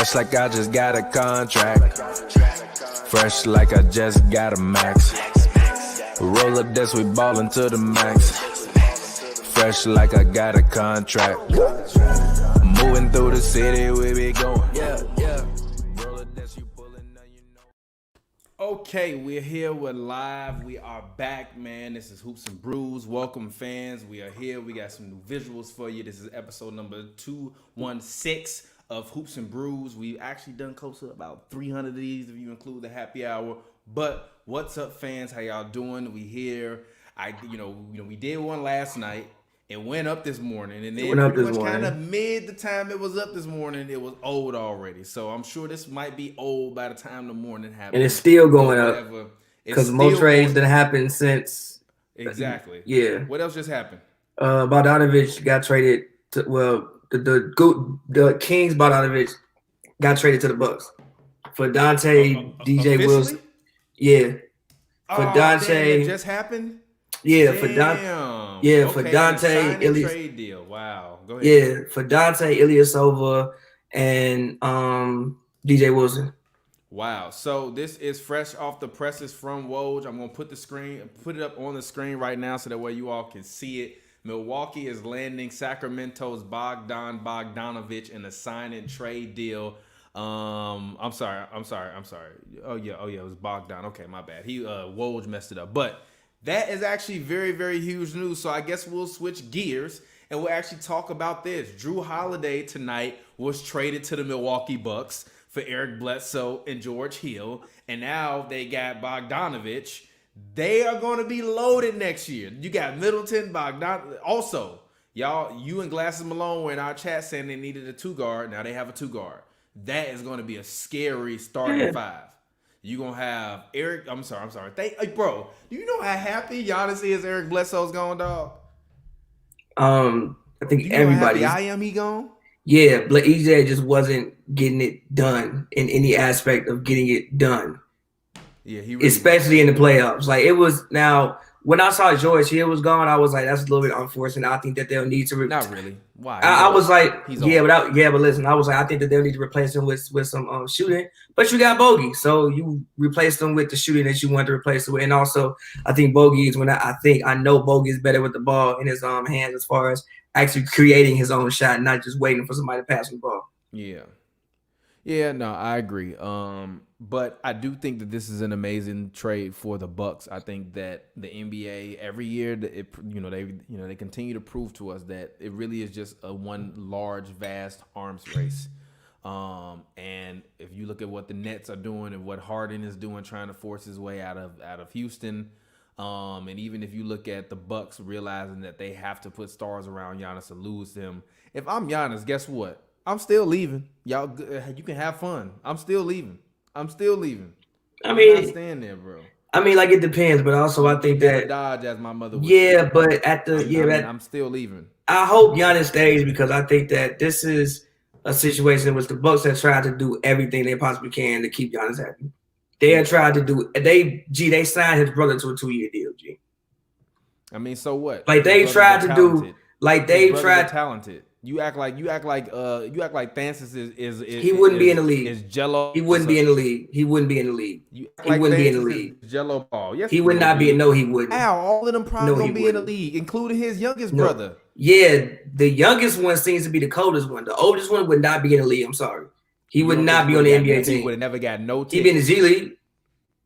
Fresh like I just got a contract. Fresh like I just got a max. Roll up this, we ballin' to the max. Fresh like I got a contract. Moving through the city, we be going. Yeah. Roll up this, you pullin', now you know. Okay, we're here. We're live. We are back, man. This is Hoops and Brews. Welcome, fans. We are here. We got some new visuals for you. This is episode number 216 of Hoops and Brews. We've actually done close to about 300 of these if you include the happy hour. But what's up, fans? How y'all doing? We here. We did one last night. It went up this morning, and then pretty much kind of mid the time it was up this morning, it was old already. So I'm sure this might be old by the time the morning happens. And it's still going up because most trades that happened since. Exactly. Yeah. What else just happened? Bogdanovic got traded to the Kings. Bogdanovic got traded to the Bucks for Dante DJ officially? Wilson. Yeah. For Dante. It just happened. Yeah, damn. For Dante. Yeah, for Dante. Trade deal. Wow. Go ahead. Yeah, for Dante Ilyasova and DJ Wilson. Wow. So this is fresh off the presses from Woj. I'm gonna put it up on the screen right now so that way you all can see it. Milwaukee is landing Sacramento's Bogdanovic in a sign and trade deal. I'm sorry. Oh yeah, it was Bogdan. Okay, my bad. Woj messed it up. But that is actually very, very huge news. So I guess we'll switch gears and we'll actually talk about this. Jrue Holiday tonight was traded to the Milwaukee Bucks for Eric Bledsoe and George Hill. And now they got Bogdanovic. They are going to be loaded next year. You got Middleton, Bogdan. Also, you and Glasses Malone were in our chat saying they needed a 2-guard. Now they have a 2-guard. That is going to be a scary starting five. You're going to have Eric. I'm sorry. Bro, do you know how happy Giannis is Eric Bledsoe's gone, dog? I think everybody. I am he gone? Yeah, but EJ just wasn't getting it done in any aspect of getting it done. Yeah, he really especially in the playoffs. Like it was now when I saw George Hill was gone, I was like, that's a little bit unfortunate. I think that they'll need to not really. Why? I was like, but listen, I was like, I think that they'll need to replace him with some shooting. But you got Bogey, so you replaced him with the shooting that you wanted to replace it with. And also, I think Bogey is I know Bogey is better with the ball in his hands as far as actually creating his own shot, not just waiting for somebody to pass the ball. Yeah, no, I agree. But I do think that this is an amazing trade for the Bucks. I think that the NBA every year, they continue to prove to us that it really is just a one large, vast arms race. And if you look at what the Nets are doing and what Harden is doing, trying to force his way out of Houston, and even if you look at the Bucks realizing that they have to put stars around Giannis to lose him. If I'm Giannis, guess what? I'm still leaving. Y'all, you can have fun. I'm still leaving. I mean, I'm not staying there, bro. I mean, like it depends, but also I think that Dodge, as my mother would say. But I'm still leaving. I hope Giannis stays because I think that this is a situation in which the Bucks have tried to do everything they possibly can to keep Giannis happy. They have tried to do they signed his brother to a 2-year deal, G. I mean, so what? Like they tried to do talented. You act like Thancus is he wouldn't be in the league. Is Jello? He wouldn't be in the league. He wouldn't be in the league. He wouldn't be in the league. Jello ball. Yes, he would not be. No, he wouldn't. Al, all of them probably gonna be in the league, including his youngest brother. Yeah, the youngest one seems to be the coldest one. The oldest one would not be in the league. I'm sorry. He would not be on the NBA team. He would have never got no team. He'd be in the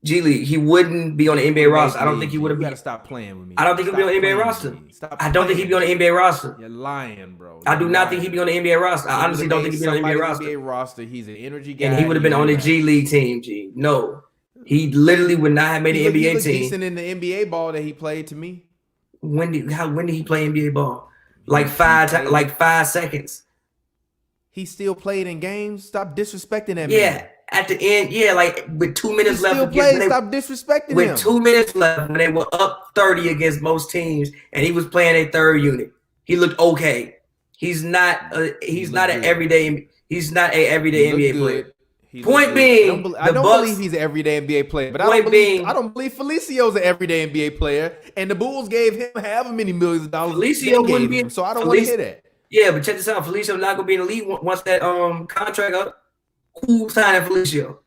G League. He wouldn't be on the NBA roster. I don't think he would have. You gotta stop playing with me. I don't think he'd be on the NBA roster. I don't think he'd be on the NBA roster. You're lying, bro. I do not think he'd be on the NBA roster. I honestly don't think he'd be on the NBA roster. He's an energy guy. And he would have been on the G League team, G. No. He literally would not have made the NBA team. Decent in the NBA ball that he played to me. When did he play NBA ball? Like 5 seconds. He still played in games. Stop disrespecting that man. Yeah. At the end, like with 2 minutes left. Stop disrespecting him. With 2 minutes left, when they were up 30 against most teams, and he was playing a third unit. He looked okay. He's not an everyday NBA player. Point being, I don't believe he's an everyday NBA player, but I don't believe Felicio's an everyday NBA player, and the Bulls gave him however many millions of dollars. Felicio wouldn't be, so I don't want to hear that. Yeah, but check this out. Felicio not gonna be in the league once that contract up. Who signed Felicio?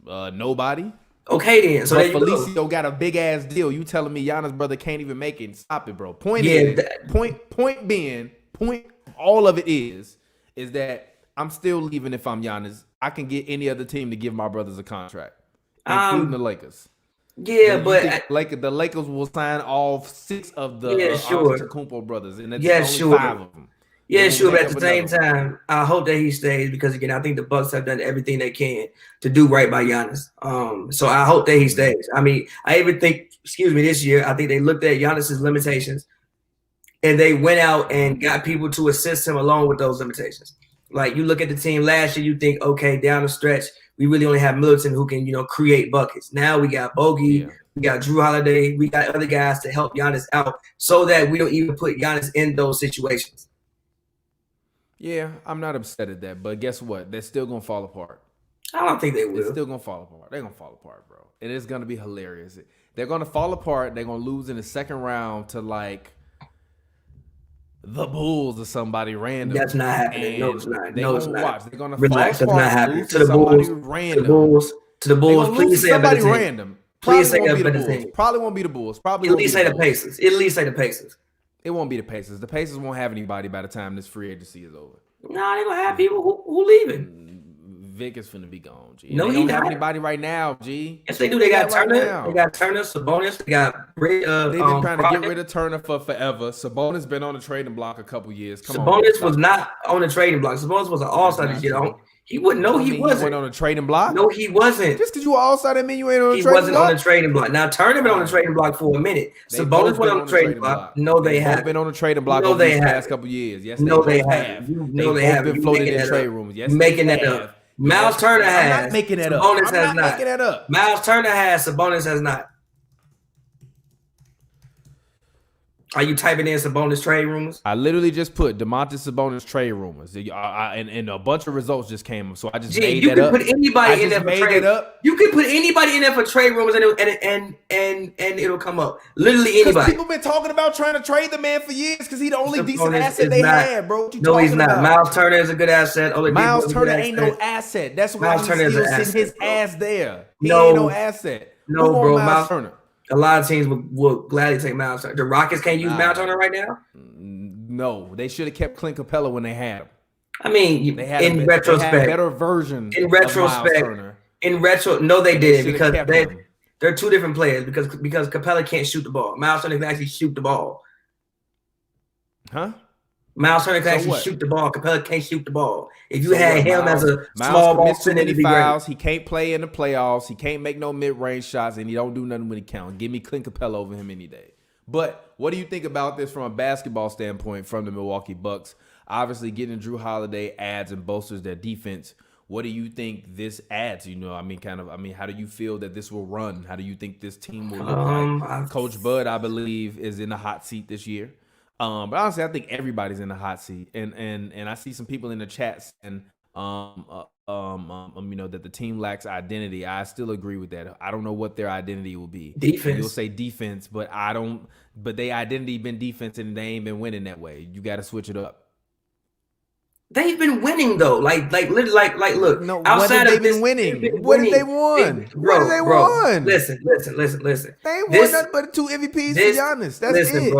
Nobody. Okay, then. So but there you Felicio go. got a big ass deal. You telling me Giannis' brother can't even make it? Stop it, bro. Point all of it is that I'm still leaving if I'm Giannis. I can get any other team to give my brothers a contract, including the Lakers. Yeah, but the Lakers will sign all 6 of the Antetokounmpo brothers, and that's only 5 of them. Yeah, sure. But at the same time, I hope that he stays because again, I think the Bucks have done everything they can to do right by Giannis. So I hope that he stays. I mean, I even think, this year, I think they looked at Giannis's limitations and they went out and got people to assist him along with those limitations. Like you look at the team last year, you think, okay, down the stretch, we really only have Middleton who can, create buckets. Now we got Bogey, we got Jrue Holiday, we got other guys to help Giannis out so that we don't even put Giannis in those situations. Yeah, I'm not upset at that, but guess what? They're still gonna fall apart. I don't think they will. They're still gonna fall apart. They're gonna fall apart, bro. And it's gonna be hilarious. They're gonna fall apart. They're gonna lose in the second round to like the Bulls or somebody random. That's not happening. No, it's not. They're gonna relax. fall apart. That's not happening. To the Bulls. Random. To the Bulls. Please say somebody a better random. Team. Please say a better team. Probably won't be the Bulls. Probably at least say the Pacers. At least say the Pacers. It won't be the Pacers. The Pacers won't have anybody by the time this free agency is over. Nah, they're gonna have people who leaving. Vic is finna be gone, G. No, they he don't not. have anybody right now, G. Yes, they do. They got Turner. Right, they got Turner, Sabonis. They got They've been trying to get rid of Turner for forever. Sabonis been on the trading block a couple years. Sabonis was not on the trading block. Sabonis was an all-star this year. He wouldn't. No, he wasn't. He went on the trading block. No, he wasn't. Just because you were all-star, that mean you ain't on the trading block. He wasn't on the trading block. Now Turner been on the trading block for a minute. Sabonis went on the trading block. No, they haven't. Been on the trading block over these past couple years. Yes, no, they have. No, they have been floated in trade rooms. Yes, making that up. Miles Turner has. I'm not making that up. Sabonis has not. Making that up. Miles Turner has. Sabonis has not. Are you typing in Sabonis trade rumors? I literally just put Domantas Sabonis trade rumors, and a bunch of results just came up. So I just made that up. You can put anybody in there for trade. You can put anybody in there for trade rumors, and it'll come up. Literally anybody. People been talking about trying to trade the man for years because he's the only decent asset they had, bro. No, he's not. Miles Turner is a good asset. Miles Turner ain't no asset. That's why he's still sitting his ass there. He ain't no asset. No, bro. Miles Turner. A lot of teams would gladly take Miles Turner. The Rockets can't use Miles Turner right now? No, they should have kept Clint Capella when they had him. I mean, in retrospect, they had a better version. In retrospect, no, they didn't because they're two different players. Because Capella can't shoot the ball. Miles Turner can actually shoot the ball. Huh? Miles Turner can actually shoot the ball. Capella can't shoot the ball. If you had him as a small ball center, fouls, he can't play in the playoffs. He can't make no mid-range shots, and he don't do nothing when he counts. Give me Clint Capella over him any day. But what do you think about this from a basketball standpoint from the Milwaukee Bucks? Obviously, getting Jrue Holiday adds and bolsters their defense. What do you think this adds? How do you feel that this will run? How do you think this team will look like? Coach Bud, I believe, is in the hot seat this year. But honestly, I think everybody's in the hot seat, and I see some people in the chats and that the team lacks identity. I still agree with that. I don't know what their identity will be. Defense. You'll say defense, but I don't. But their identity been defense, and they ain't been winning that way. You got to switch it up. They've been winning though. Look. No, outside of this, winning. What did they won? What did they won? Listen. They ain't won nothing but 2 MVPs to be honest. That's it.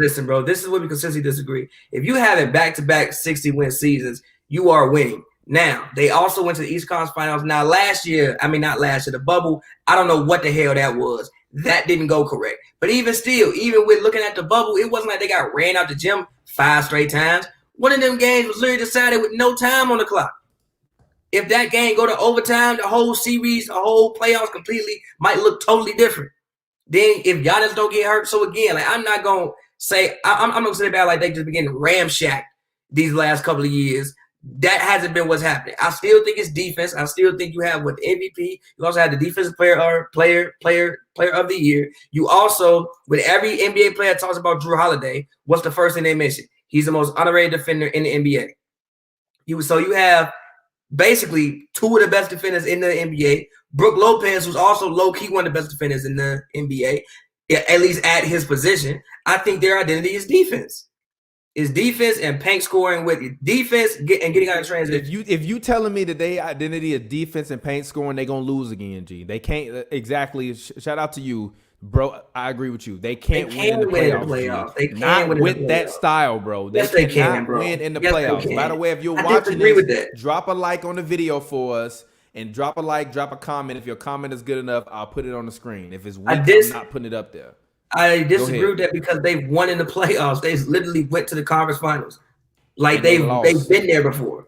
Listen, bro. This is where we consistently disagree. If you have it back-to-back 60-win seasons, you are winning. Now, they also went to the East Conference Finals. Now, the bubble, I don't know what the hell that was. That didn't go correct. But even with looking at the bubble, it wasn't like they got ran out the gym 5 straight times. One of them games was literally decided with no time on the clock. If that game go to overtime, the whole series, the whole playoffs completely might look totally different. Then if Giannis don't get hurt, so again, I'm not going to say I'm going to say that like they just begin ramshacked these last couple of years. That hasn't been what's happening. I still think it's defense. I still think you have with MVP. You also have the defensive player of the year. You also, with every NBA player that talks about Jrue Holiday, what's the first thing they mention? He's the most underrated defender in the NBA. You have basically 2 of the best defenders in the NBA. Brook Lopez, who's also low-key one of the best defenders in the NBA, at least at his position. I think their identity is defense. Is defense and paint scoring with defense and getting out of transition. If you telling me that they identity is defense and paint scoring, they gonna lose again. G, they can't exactly. Shout out to you, bro. I agree with you. They can't win in the playoffs. They can't not win with that style, bro. Yes, they cannot win in the playoffs. By the way, if you're watching this, drop a like on the video for us. And drop a like, drop a comment. If your comment is good enough, I'll put it on the screen. If it's weak, I'm not putting it up there. I disagree with that because they've won in the playoffs. They literally went to the conference finals. Like they've been there before.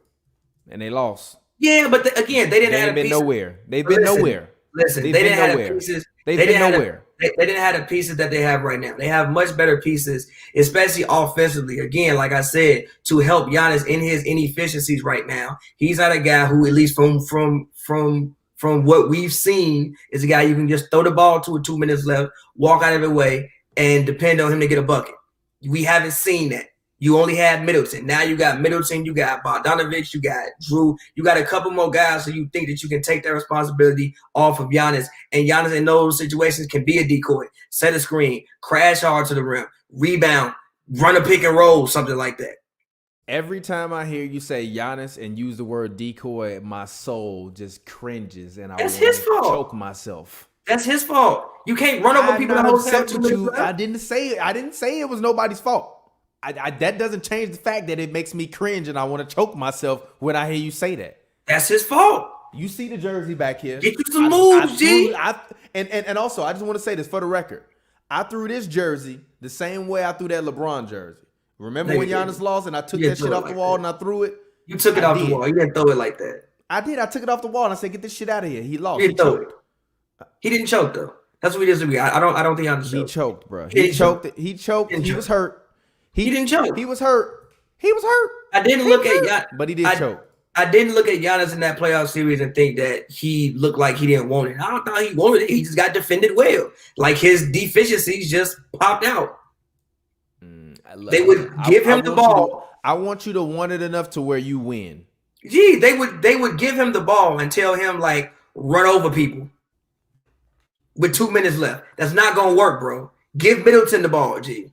And they lost. Yeah, but again, they didn't have been nowhere. They've been nowhere. Listen, they didn't have the pieces. They didn't have the pieces that they have right now. They have much better pieces, especially offensively. Again, like I said, to help Giannis in his inefficiencies right now. He's not a guy who, at least from what we've seen, is a guy you can just throw the ball to with 2 minutes left, walk out of the way, and depend on him to get a bucket. We haven't seen that. You only had Middleton. Now you got Middleton, you got Bogdanovic, you got Jrue. You got a couple more guys, so you think that you can take that responsibility off of Giannis. And Giannis in those situations can be a decoy, set a screen, crash hard to the rim, rebound, run a pick and roll, something like that. Every time I hear you say Giannis and use the word decoy, my soul just cringes and I want to choke myself. That's his fault. You can't run over people the whole time. I didn't say it was nobody's fault. That doesn't change the fact that it makes me cringe and I want to choke myself when I hear you say that. That's his fault. You see the jersey back here. Get you some moves, G. And also, I just want to say this for the record. I threw this jersey the same way I threw that LeBron jersey. Remember when Giannis lost and I took that shit off the wall and I threw it? You took it off the wall. You didn't throw it like that. I did. I took it off the wall and I said, get this shit out of here. He lost. He didn't throw it. He didn't choke, though. That's what we disagree. I don't think Giannis choked. He choked, bro. He choked. He choked. He was hurt. He didn't choke. He was hurt. He was hurt. I didn't look at Giannis. But he did choke. I didn't look at Giannis in that playoff series and think that he looked like he didn't want it. I don't thought he wanted it. He just got defended well. Like his deficiencies just popped out. They would give him the ball. I want you to want it enough to where you win. Gee, they would give him the ball and tell him, like, run over people with 2 minutes left. That's not going to work, bro. Give Middleton the ball, G.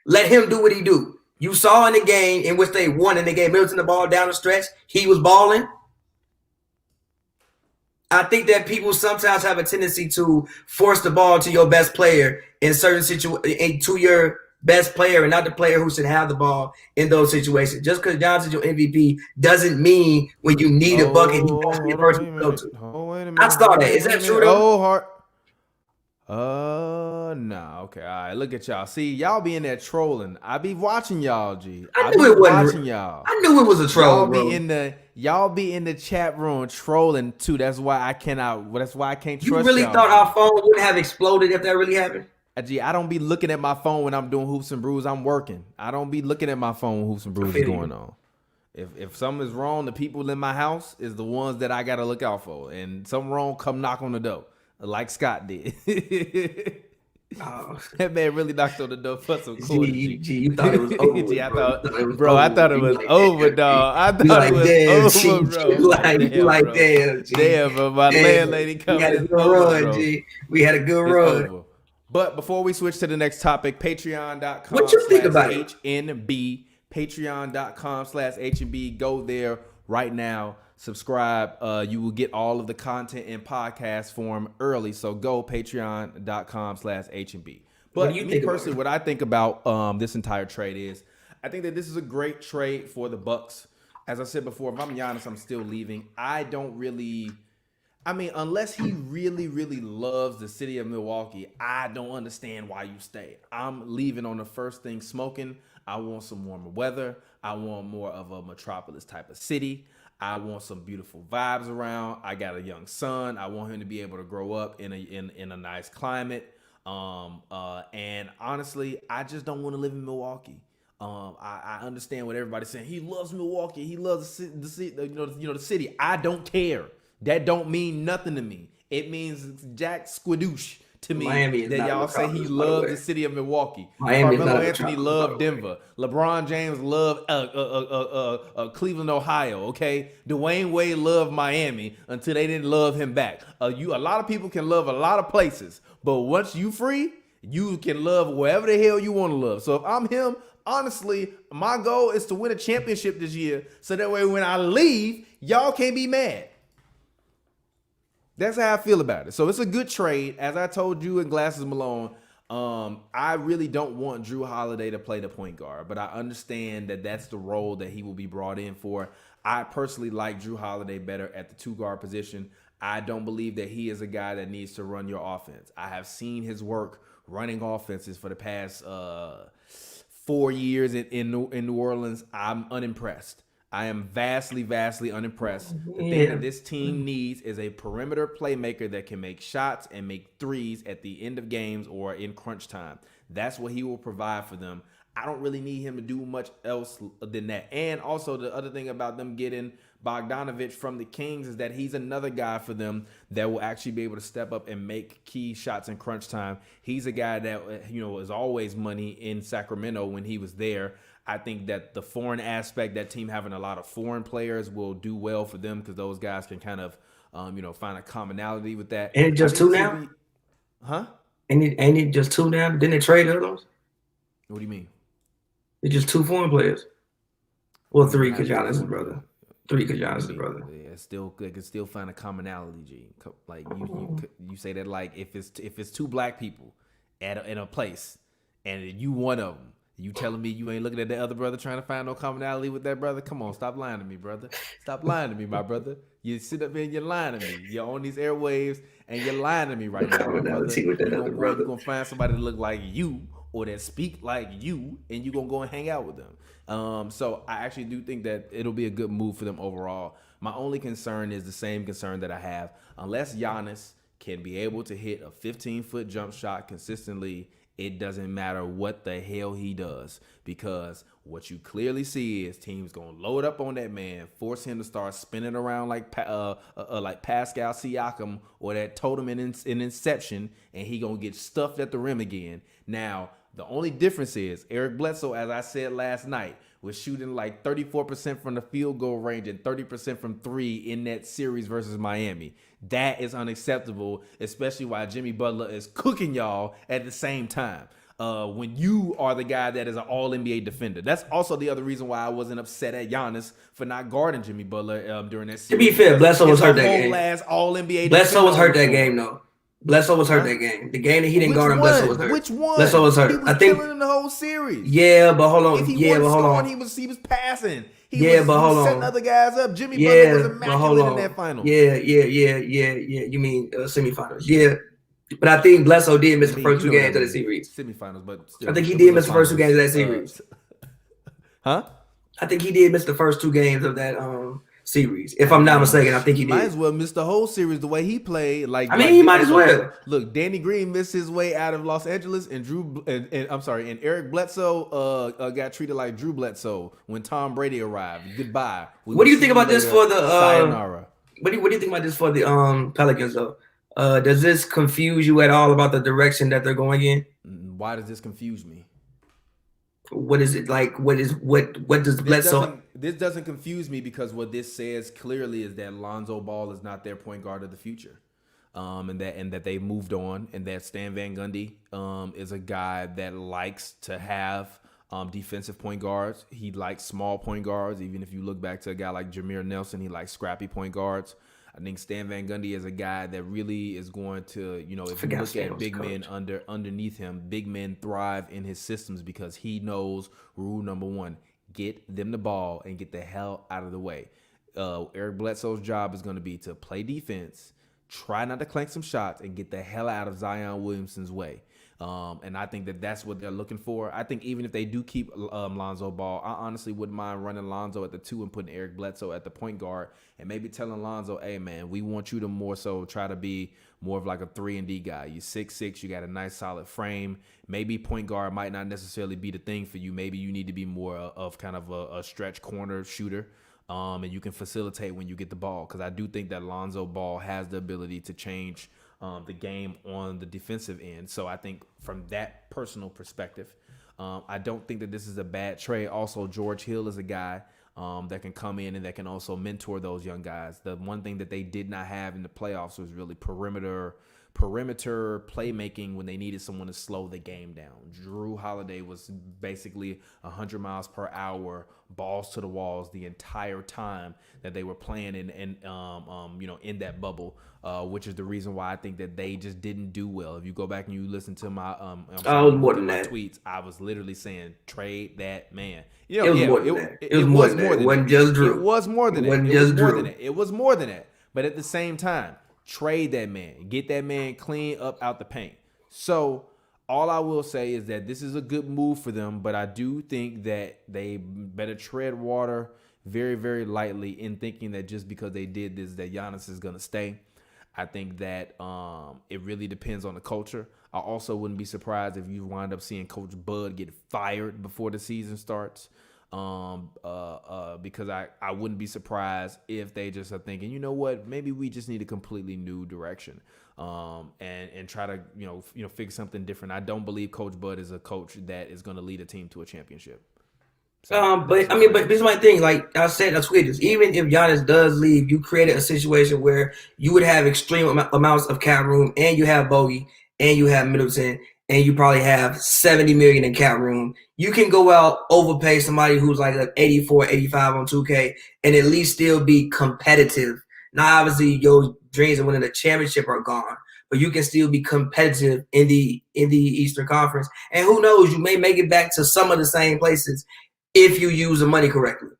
Let him do what he do. You saw in the game in which they won and they gave Middleton the ball down the stretch. He was balling. I think that people sometimes have a tendency to force the ball to your best player in certain situations, to your best player and not the player who should have the ball in those situations. Just because Giannis is your MVP doesn't mean when you need a bucket, he has to be the person to go to. I saw that. Is that true, though? No. Okay. All right. Look at y'all. See, y'all be in there trolling. I be watching y'all, G. I knew it wasn't watching y'all. I knew it was a troll, Y'all be in the chat room trolling too. That's why I can't trust y'all. You really thought our phone wouldn't have exploded if that really happened? G, I don't be looking at my phone when I'm doing Hoops and Brews. I'm working. I don't be looking at my phone when Hoops and Brews is going on. If something is wrong, the people in my house is the ones that I got to look out for. And something wrong, come knock on the door. Like Scott did. That man really knocked on the door for some cool. You thought it was over. G, I thought it was over, dog. I thought it was over, bro. Damn, but my landlady coming. We had a good run, G. We had a good run. But before we switch to the next topic, patreon.com. What you think about it? HNB, patreon.com/HNB. Go there right now. Subscribe. You will get all of the content in podcast form early. So go patreon.com/HNB. But me personally, what I think about this entire trade is I think that this is a great trade for the Bucks. As I said before, if I'm Giannis, I'm still leaving. Unless he really, really loves the city of Milwaukee, I don't understand why you stay. I'm leaving on the first thing smoking. I want some warmer weather. I want more of a metropolis type of city. I want some beautiful vibes around. I got a young son. I want him to be able to grow up in a nice climate. And honestly, I just don't want to live in Milwaukee. I understand what everybody's saying. He loves Milwaukee. He loves the city. I don't care. That don't mean nothing to me. It means Jack Squidoosh to me that y'all say he loves the city of Milwaukee. Carmelo Anthony loved Denver. LeBron James loved Cleveland, Ohio. Okay, Dwayne Wade loved Miami until they didn't love him back. A lot of people can love a lot of places, but once you free, you can love wherever the hell you want to love. So if I'm him, honestly, my goal is to win a championship this year, so that way when I leave, y'all can't be mad. That's how I feel about it. So it's a good trade. As I told you in Glasses Malone, I really don't want Jrue Holiday to play the point guard, but I understand that that's the role that he will be brought in for. I personally like Jrue Holiday better at the 2-guard position. I don't believe that he is a guy that needs to run your offense. I have seen his work running offenses for the past 4 years in New Orleans. I'm unimpressed. I am vastly unimpressed. The thing that this team needs is a perimeter playmaker that can make shots and make threes at the end of games or in crunch time. That's what he will provide for them. I don't really need him to do much else than that. And also the other thing about them getting Bogdanovic from the Kings is that he's another guy for them that will actually be able to step up and make key shots in crunch time. He's a guy that, is always money in Sacramento when he was there. I think that the foreign aspect, that team having a lot of foreign players, will do well for them because those guys can kind of, find a commonality with that. Ain't it just two now? Huh? Ain't it just two now? Didn't they trade those? What do you mean? It's just 2 foreign players. Well, 3 because Giannis is brother. 3 because Giannis is brother. Yeah, still good. Can still find a commonality, G. Like you say that like if it's 2 black people in a place and you one of them. You telling me you ain't looking at the other brother trying to find no commonality with that brother? Come on, stop lying to me, brother. Stop lying to me, my brother. You sit up here and you're lying to me. You're on these airwaves and you're lying to me right now, my brother. You're going to find somebody that look like you or that speak like you, and you're going to go and hang out with them. So I actually do think that it'll be a good move for them overall. My only concern is the same concern that I have. Unless Giannis can be able to hit a 15-foot jump shot consistently, it doesn't matter what the hell he does, because what you clearly see is teams gonna load up on that man, force him to start spinning around like Pascal Siakam or that totem in Inception, and he gonna get stuffed at the rim again. Now, the only difference is Eric Bledsoe, as I said last night, was shooting like 34% from the field goal range and 30% from 3 in that series versus Miami. That is unacceptable, especially while Jimmy Butler is cooking y'all at the same time. When you are the guy that is an all-NBA defender. That's also the other reason why I wasn't upset at Giannis for not guarding Jimmy Butler during that series. To be fair, Bledsoe was hurt that game. Last all-NBA Bledsoe was hurt that game, though. Bledsoe was hurt that game. The game that he didn't guard him, Bledsoe was hurt. Which one? Bledsoe was hurt. He was I think killing him the whole series. Yeah, but hold on. If he wasn't scoring, he was passing. He was setting other guys up. Jimmy Butler was immaculate in that final. Yeah. You mean semifinals? Yeah. But I think Bledsoe did miss the first 2 games of the series. Semifinals, but still, I think he did miss the first 2 games of that series. Huh? I think he did miss the first 2 games of that series. If I'm not mistaken, I think he did. Might as well miss the whole series the way he played. He might as well. Look, Danny Green missed his way out of Los Angeles, and and Eric Bledsoe got treated like Drew Bledsoe when Tom Brady arrived. Goodbye. What do you think about this for the sayonara? What do you think about this for the Pelicans though? Does this confuse you at all about the direction that they're going in? Why does this confuse me? What is it like? What does Bledsoe? This doesn't confuse me because what this says clearly is that Lonzo Ball is not their point guard of the future, and that they moved on, and that Stan Van Gundy is a guy that likes to have defensive point guards. He likes small point guards. Even if you look back to a guy like Jameer Nelson, he likes scrappy point guards. I think Stan Van Gundy is a guy that really is going to, if you look at big men underneath him, big men thrive in his systems because he knows rule number 1, get them the ball and get the hell out of the way. Eric Bledsoe's job is going to be to play defense, try not to clank some shots, and get the hell out of Zion Williamson's way. And I think that that's what they're looking for. I think even if they do keep Lonzo Ball, I honestly wouldn't mind running Lonzo at the 2 and putting Eric Bledsoe at the point guard, and maybe telling Lonzo, hey, man, we want you to more so try to be more of like a 3-and-D guy. You're 6'6", you got a nice solid frame. Maybe point guard might not necessarily be the thing for you. Maybe you need to be more of kind of a stretch corner shooter. And you can facilitate when you get the ball, because I do think that Lonzo Ball has the ability to change the game on the defensive end. So I think from that personal perspective, I don't think that this is a bad trade. Also, George Hill is a guy that can come in and that can also mentor those young guys. The one thing that they did not have in the playoffs was really perimeter perimeter playmaking when they needed someone to slow the game down. Jrue Holiday was basically 100 miles per hour, balls to the walls the entire time that they were playing in that bubble, which is the reason why I think that they just didn't do well. If you go back and you listen to my more than that. tweets, I was literally saying trade that man. It was more than that. It was more than that. It wasn't just Jrue. It was more than that. It wasn't just Jrue. It was more than that. But at the same time, trade that man. Get that man clean up out the paint. So all I will say is that this is a good move for them, but I do think that they better tread water very, very lightly in thinking that just because they did this, that Giannis is going to stay. I think that it really depends on the culture. I also wouldn't be surprised if you wind up seeing Coach Bud get fired before the season starts. Because I wouldn't be surprised if they just are thinking, you know what, maybe we just need a completely new direction, and try to figure something different. I don't believe Coach Bud is a coach that is going to lead a team to a championship. So, but this is my thing. Like I said, I tweeted this. Even if Giannis does leave, you created a situation where you would have extreme amounts of cap room, and you have Bogey, and you have Middleton, and you probably have $70 million in cap room. You can go out, overpay somebody who's like 84, 85 on 2K, and at least still be competitive. Now, obviously, your dreams of winning a championship are gone, but you can still be competitive in the Eastern Conference. And who knows, you may make it back to some of the same places if you use the money correctly.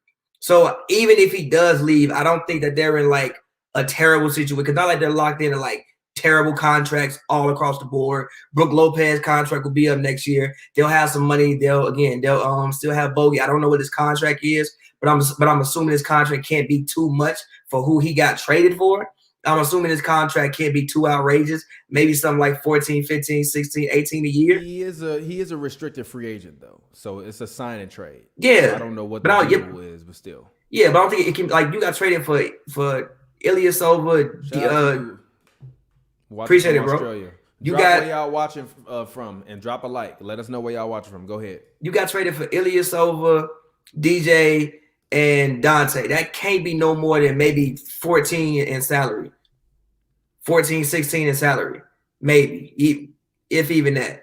So even if he does leave, I don't think that they're in like a terrible situation, because not like they're locked into like terrible contracts all across the board. Brook Lopez contract will be up next year. They'll have some money. They'll still have Bogey. I don't know what his contract is, but I'm assuming his contract can't be too much for who he got traded for. I'm assuming his contract can't be too outrageous. Maybe something like 14, 15, 16, 18 a year. He is a restricted free agent though, so it's a sign and trade. Yeah, so I don't know what the deal is, but still. Yeah, but I don't think it can. Like, you got traded for Ilyasova. Appreciate it, bro. Australia. Where y'all watching from, and drop a like. Let us know where y'all watching from. Go ahead. You got traded for Ilyasova, DJ, and Dante. That can't be no more than maybe 14 in salary. 14, 16 in salary. Maybe. If even that.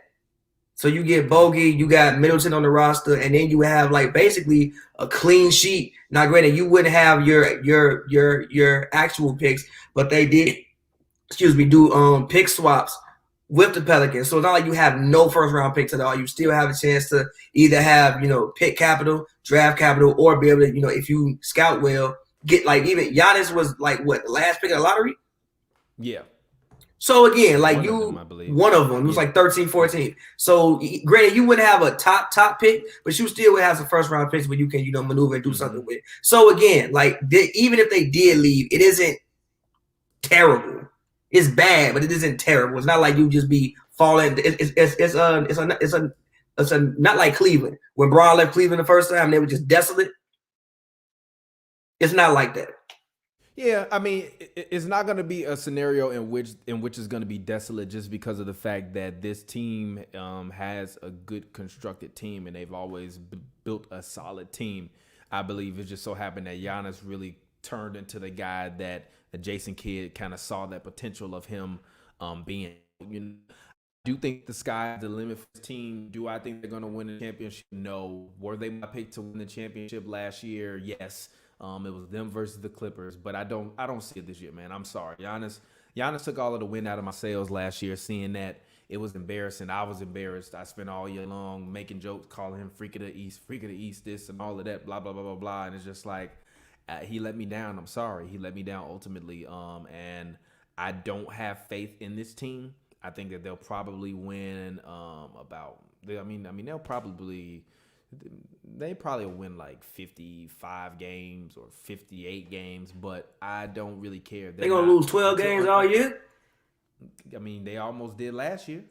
So you get Bogey, you got Middleton on the roster, and then you have like basically a clean sheet. Now, granted, you wouldn't have your actual picks, but they did do pick swaps with the Pelicans. So it's not like you have no first round picks at all. You still have a chance to either have, pick capital, draft capital, or be able to, if you scout well, get like, even Giannis was like what, the last pick of the lottery? Yeah. So again, like one of them, it was like 13, 14. So granted, you wouldn't have a top pick, but you still would have some first round picks where you can, maneuver and do something with. So again, like even if they did leave, it isn't terrible. It's bad, but it isn't terrible. It's not like you just be falling. It's not like Cleveland. When Braun left Cleveland the first time, they were just desolate. It's not like that. Yeah, I mean, it's not going to be a scenario in which it's going to be desolate just because of the fact that this team has a good constructed team, and they've always built a solid team. I believe it just so happened that Giannis really turned into the guy that Jason Kidd kind of saw that potential of him being. I do think the sky's the limit for this team. Do I think they're going to win the championship? No. Were they my pick to win the championship last year? Yes. It was them versus the Clippers, but I don't see it this year, man. I'm sorry. Giannis took all of the wind out of my sails last year, seeing that it was embarrassing. I was embarrassed. I spent all year long making jokes, calling him freak of the East, this and all of that, blah, blah, blah, blah, blah. And it's just like, he let me down. I'm sorry. He let me down ultimately. And I don't have faith in this team. I think that they'll probably win they'll probably win like 55 games or 58 games, but I don't really care. They're going to lose 12 games all year? I mean, they almost did last year.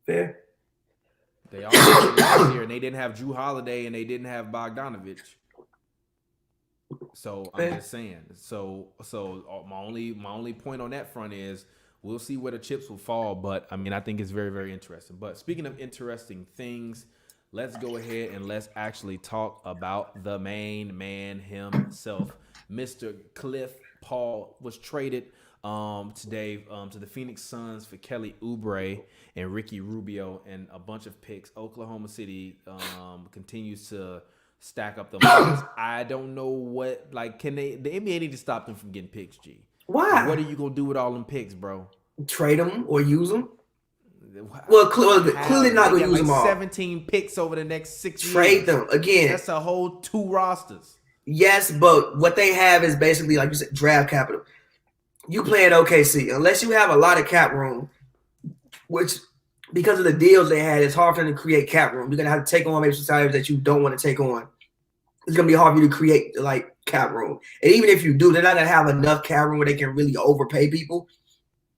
Fair. They almost did last year, and they didn't have Jrue Holiday, and they didn't have Bogdanovic. So I'm just saying. So my only point on that front is we'll see where the chips will fall. But I mean, I think it's very, very interesting. But speaking of interesting things, let's go ahead and let's actually talk about the main man himself. Mr. Cliff Paul was traded today to the Phoenix Suns for Kelly Oubre and Ricky Rubio and a bunch of picks. Oklahoma City continues to stack up the picks. I don't know what, like, the NBA need to stop them from getting picks, G. Why? What are you gonna do with all them picks, bro? Trade them or use them? Well, clearly not gonna use them all. 17 picks over the next 6 years. Trade them again. That's a whole 2 rosters. Yes, but what they have is basically, like you said, draft capital. You play at OKC, unless you have a lot of cap room, which because of the deals they had, it's hard for them to create cap room. You're gonna have to take on maybe some salaries that you don't want to take on. It's gonna be hard for you to create like cap room. And even if you do, they're not gonna have enough cap room where they can really overpay people.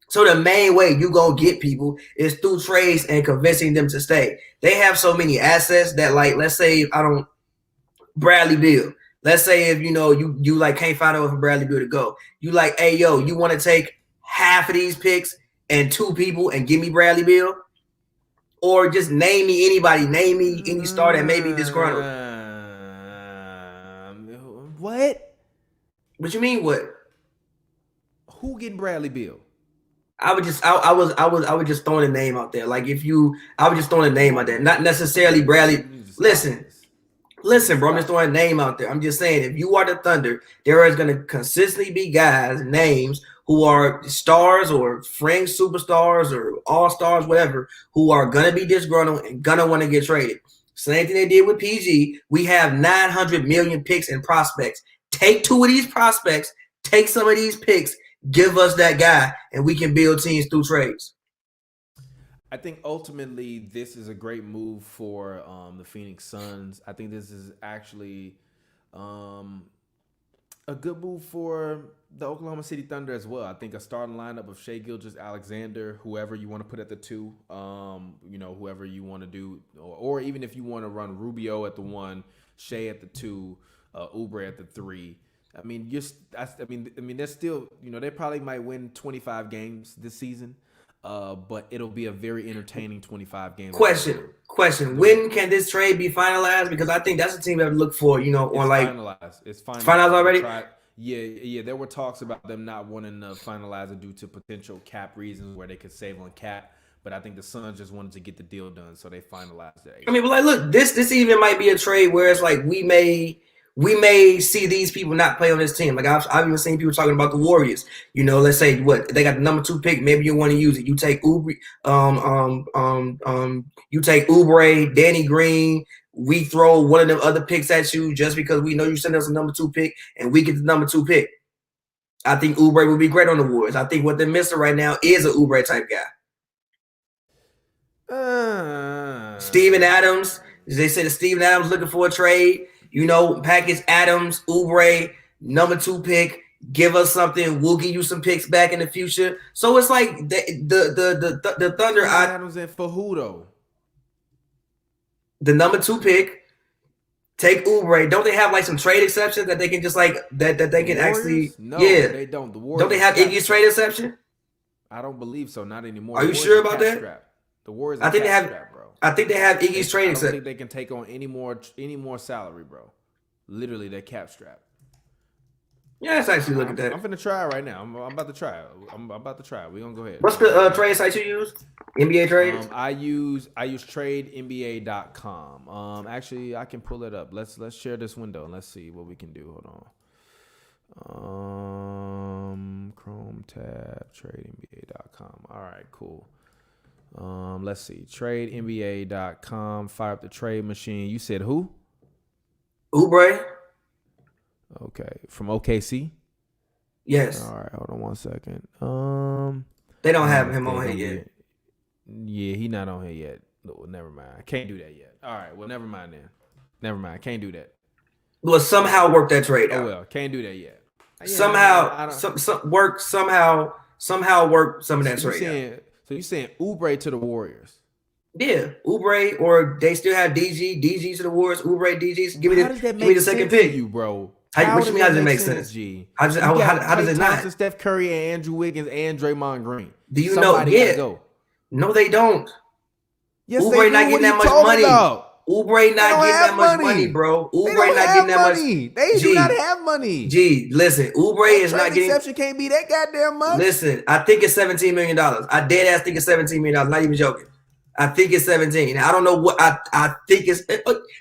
So the main way you gonna get people is through trades and convincing them to stay. They have so many assets that, like, let's say Bradley Beal. Let's say if you like can't find out for Bradley Beal to go. You like, hey yo, you want to take half of these picks and 2 people and give me Bradley Beal? Or just name me anybody, name me any star that may be disgruntled. What? What you mean what? Who getting Bradley Beal? I was just throwing a name out there. Like I was just throwing a name out there. Not necessarily Bradley. Listen, bro, I'm just throwing a name out there. I'm just saying, if you are the Thunder, there is going to consistently be guys, names, who are stars or fringe superstars or all-stars, whatever, who are going to be disgruntled and going to want to get traded. Same thing they did with PG. We have 900 million picks and prospects. Take 2 of these prospects, take some of these picks, give us that guy, and we can build teams through trades. I think ultimately this is a great move for the Phoenix Suns. I think this is actually a good move for the Oklahoma City Thunder as well. I think a starting lineup of Shai Gilgeous-Alexander, whoever you want to put at the 2, whoever you want to do, or even if you want to run Rubio at the 1, Shai at the 2, Oubre at the 3. I mean, they're still, they probably might win 25 games this season. But it'll be a very entertaining 25 games. Question. When can this trade be finalized? Because I think that's the team that we look for, finalized. It's finalized already? Yeah. There were talks about them not wanting to finalize it due to potential cap reasons where they could save on cap. But I think the Suns just wanted to get the deal done, so they finalized it. I mean, but like, look, this even might be a trade where it's like we may see these people not play on this team. Like I've even seen people talking about the Warriors. Let's say they got the number 2 pick. Maybe you want to use it. You take Oubre, Danny Green. We throw one of them other picks at you just because we know you send us a number 2 pick and we get the number 2 pick. I think Oubre would be great on the Warriors. I think what they're missing right now is an Oubre type guy. Steven Adams. They said Steven Adams looking for a trade. Package Adams, Oubre, number 2 pick. Give us something. We'll give you some picks back in the future. So it's like the Thunder. Adams in for who though? The number 2 pick. Take Oubre. Don't they have like some trade exceptions that they can just like that they can actually? No, yeah, they don't. The Warriors don't they have Iggy's trade exception? I don't believe so. Not anymore. Are you sure about that? Strap. The Warriors. I think they have. Strap, bro. I think they have Iggy's trade exception. I exception. don't think they can take on any more salary, bro. Literally, they're cap strap. Yeah, let's actually look at that. I'm finna try it right now. I'm about to try it. We're gonna go ahead. What's the trade site you use? NBA trades? I use TradeNBA.com. Actually, I can pull it up. Let's share this window and let's see what we can do. Hold on. Chrome tab, TradeNBA.com. All right, cool. Let's see. TradeNBA.com. Fire up the trade machine. You said who? Oubre. Okay, from OKC. Yes. All right, hold on 1 second. They don't have him on here yet. Yeah, he not on here yet. No, never mind. I can't do that yet. All right, well, never mind then. Never mind. Can't do that. Well, somehow work that trade out. Oh well, can't do that yet. Somehow, work some of that trade out. So you saying Oubre to the Warriors? Yeah, Oubre, or they still have DG to the Warriors. Oubre, DG. Give me the second pick, you bro. What you mean? How does it make sense? G? How does it not? Steph Curry and Andrew Wiggins and Draymond Green. Do you know? Yeah. No, they don't. Yes, Oubre not getting that much money. Oubre not getting that much money, bro. Oubre not getting that much. They do not have money. Listen, Oubre is not getting. Exception can't be that goddamn much. Listen, I think it's $17 million. I dead ass think it's $17 million. Not even joking. I think it's 17. I don't know what I think it's.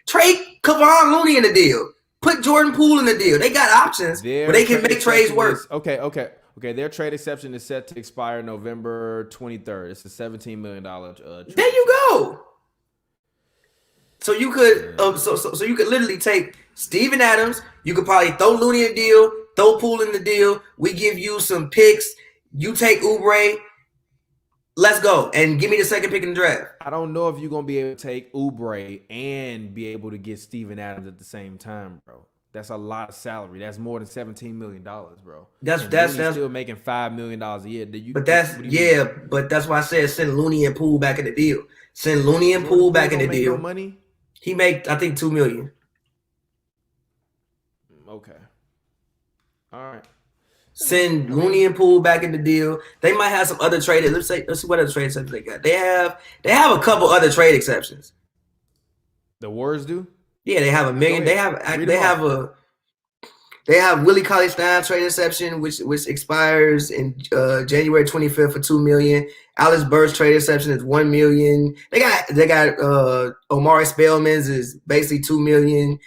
Trade Kevon Looney in the deal. Put Jordan Poole in the deal. They got options where they can make trades work. Okay. Their trade exception is set to expire November 23rd. It's a $17 million trade. There you go. So you could, so you could literally take Steven Adams. You could probably throw Looney in the deal, throw Poole in the deal. We give you some picks. You take Oubre. Let's go and give me the second pick in the draft. I don't know if you're gonna be able to take Oubre and be able to get Steven Adams at the same time, bro. That's a lot of salary. That's more than $17 million, bro. That's still making $5 million a year. But that's why I said send Looney and Poole back in the deal. Send Looney and Poole back in the deal. No money. He make I think $2 million. Okay. All right. Send Looney and Poole back in the deal. They might have some other trade. Let's see what other trade exceptions they got. They have a couple other trade exceptions. The Warriors do? Yeah, they have $1 million. They have Willie Cauley-Stein trade exception, which expires in January 25th for $2 million. Alice Bird's trade exception is $1 million. They got Omari Spellman's is basically $2 million.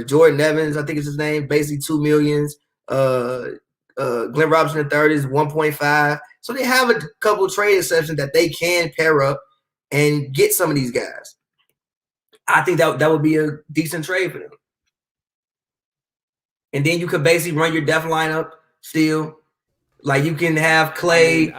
Jordan Evans, I think is his name, basically $2 million. Glenn Robinson III is 1.5. So they have a couple trade exceptions that they can pair up and get some of these guys. I think that would be a decent trade for them. And then you could basically run your depth lineup still. Like you can have Clay,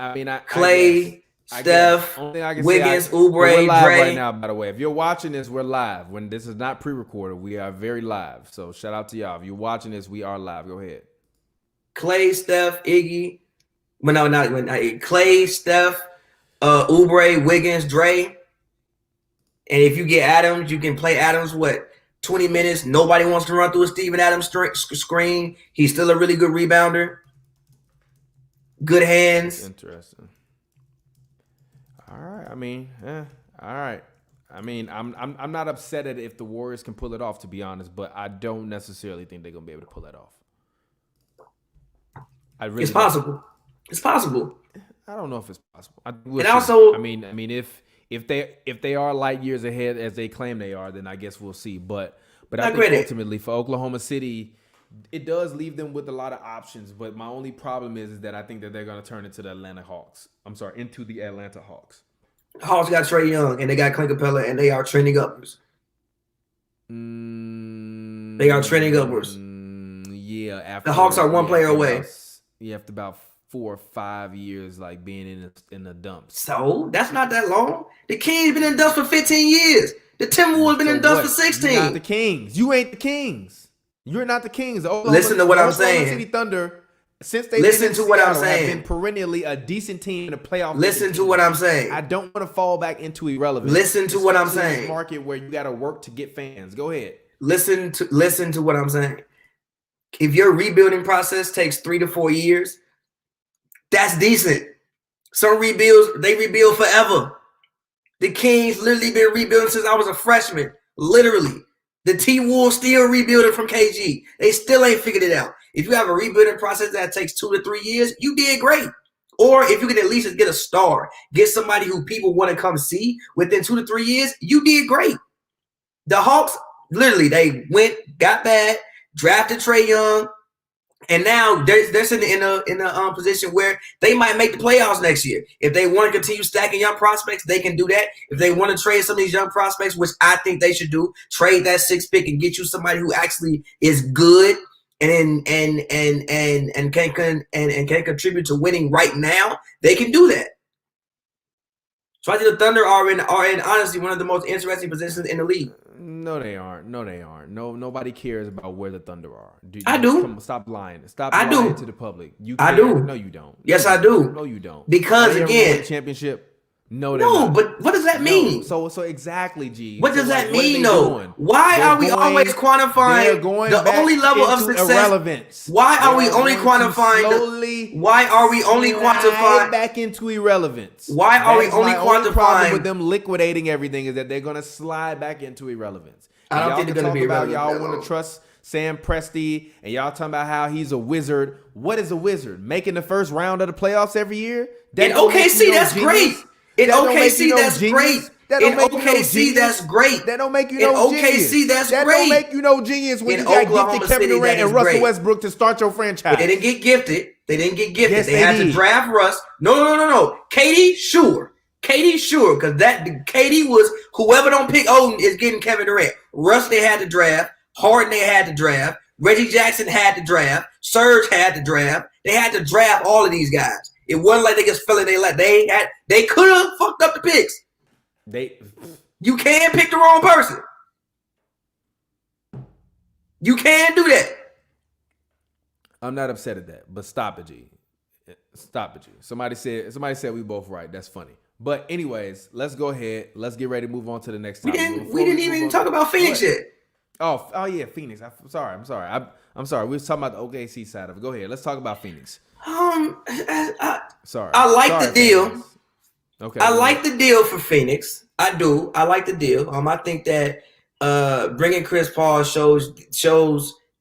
Steph, Wiggins, Oubre, we're live Dre. Right now, by the way, if you're watching this, we're live. When this is not pre-recorded, we are very live. So shout out to y'all. If you're watching this, we are live. Go ahead. Clay, Steph, Iggy. Clay, Steph, Oubre, Wiggins, Dre. And if you get Adams, you can play Adams, 20 minutes. Nobody wants to run through a Steven Adams screen. He's still a really good rebounder. Good hands. Interesting. All right. All right. I'm not upset at it if the Warriors can pull it off, to be honest, but I don't necessarily think they're going to be able to pull that off. It's possible. It's possible. I don't know if it's possible. If they are light years ahead as they claim they are, then I guess we'll see. But I think ultimately for Oklahoma City, it does leave them with a lot of options. But my only problem is that I think that they're going to turn into the Atlanta Hawks. Hawks got Trae Young and they got Clint Capella and they are trending upwards. They are trending upwards. Yeah. The Hawks are one player away. After about 4 or 5 years, like being in the dumps. So that's not that long. The Kings been in dumps for 15 years. The Timberwolves been in dumps for 16. You're not the Kings. You ain't the Kings. You're not the Kings. Listen to what I'm saying. City Thunder, since they've been perennially a decent team in the playoffs. Listen to what I'm saying. I don't want to fall back into irrelevance. Listen to what I'm saying. Market where you got to work to get fans. Go ahead. Listen to what I'm saying. If your rebuilding process takes 3 to 4 years, that's decent. Some rebuilds, they rebuild forever. The Kings literally been rebuilding since I was a freshman. Literally. The T-Wolves still rebuilding from KG. They still ain't figured it out. If you have a rebuilding process that takes 2 to 3 years, you did great. Or if you can at least get a star, get somebody who people want to come see within 2 to 3 years, you did great. The Hawks, literally, they went, got bad, drafted Trae Young, and now they're sitting in a position where they might make the playoffs next year. If they want to continue stacking young prospects, they can do that. If they want to trade some of these young prospects, which I think they should do, trade that 6th pick and get you somebody who actually is good and can contribute to winning right now, they can do that. So I think the Thunder are in honestly one of the most interesting positions in the league. No, they aren't. Nobody cares about where the Thunder are. I do. Stop lying. Stop lying to the public. I do. No, you don't. Yes, I do. No, you don't. Because again, championship. No, they're not. But what does that mean? So exactly, G. What does that mean, what though? doing? Why are we always quantifying the only level of success? Irrelevance. Why are we only quantifying? Why are we only quantifying back into irrelevance? Why are we only quantifying? quantifying With them liquidating everything is that they're gonna slide back into irrelevance. I don't think they're gonna be irrelevant. Y'all want to trust Sam Presti, and y'all talking about how he's a wizard. What is a wizard? Making the first round of the playoffs every year? In OKC, that's great. In OKC, that's great. In OKC, that's great. That don't make you no genius. In OKC, that's great. That don't make you no genius when you got gifted Kevin Durant and Russell Westbrook to start your franchise. They didn't get gifted. Yes, they had to draft Russ. No. KD, sure. Because KD was whoever don't pick Odin is getting Kevin Durant. Russ they had to draft. Harden they had to draft. Reggie Jackson had to draft. Serge had to draft. They had to draft all of these guys. It wasn't like they just fell in their lap. They could have fucked up the picks. You can't pick the wrong person. You can't do that. I'm not upset at that, but stop it, G. Stop it, G. Somebody said we both right. That's funny. But anyways, let's go ahead. Let's get ready to move on to the next topic. We didn't even talk about Phoenix yet. Oh yeah, Phoenix. I'm sorry. I'm sorry. We was talking about the OKC side of it. Go ahead. Let's talk about Phoenix. Sorry. I like the deal. Phoenix. Okay. I like the deal for Phoenix. I do. I like the deal. I think that bringing Chris Paul shows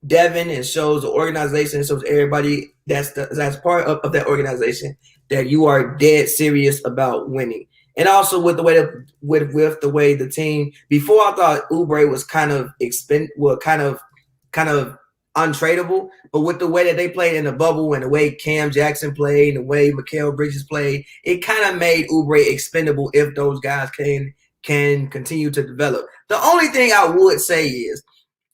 Devin and shows the organization, shows everybody that's part of that organization that you are dead serious about winning. And also with the way with the way the team before, I thought Oubre was kind of untradeable, but with the way that they played in the bubble and the way Cam Jackson played and the way Mikal Bridges played, it kind of made Oubre expendable if those guys can continue to develop. The only thing I would say is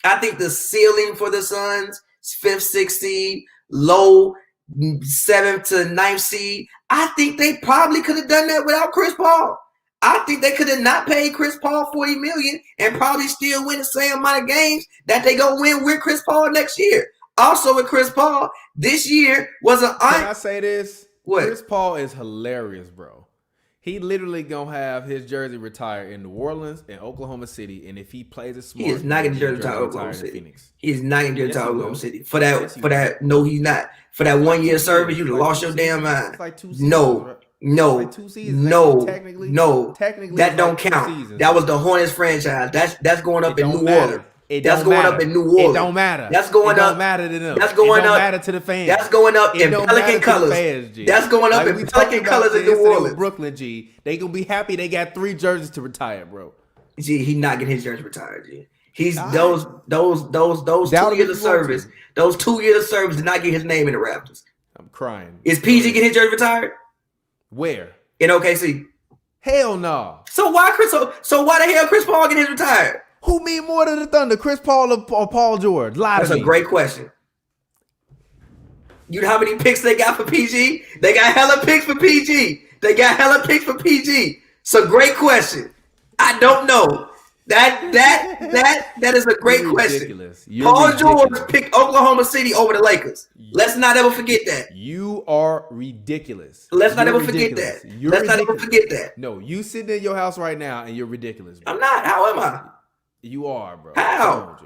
I think the ceiling for the Suns, 5th, 6th seed, low 7th to 9th seed, I think they probably could have done that without Chris Paul. I think they could have not paid Chris Paul $40 million and probably still win the same amount of games that they go win with Chris Paul next year. Also with Chris Paul, this year was an Can I say this? What? Chris Paul is hilarious, bro. He literally gonna have his jersey retired in New Orleans and Oklahoma City, and if he plays it smart, he is not getting the jersey retired in Oklahoma City. He is not getting the jersey retired in Oklahoma City. For that, no, he's not. For that 1 year service, you lost your damn mind. It's like 2 seasons, No. Technically, that don't count. That was the Hornets franchise. That's going up in New Orleans. That's going up in New Orleans. It don't matter. That's going up. It don't matter to them. That's going up. It don't up. matter to the fans. That's going up in Pelican colors. That's going up in Pelican colors in New Orleans. Brooklyn, G. They gonna be happy they got 3 jerseys to retire, bro. G, he not getting his jersey retired, G. He's those 2 years of service. Those 2 years of service did not get his name in the Raptors. I'm crying. Is PG getting his jersey retired? Where? In OKC. Hell no. So why the hell Chris Paul getting his retired? Who mean more to the Thunder, Chris Paul or Paul George? That's a great question. You know how many picks they got for PG? They got hella picks for PG. It's a great question. I don't know. That is a great question. Paul George picked Oklahoma City over the Lakers. Let's not ever forget that. You are ridiculous. Let's not ever forget that. No, you sitting in your house right now and you're ridiculous, bro. I'm not. How am I? You are, bro. How?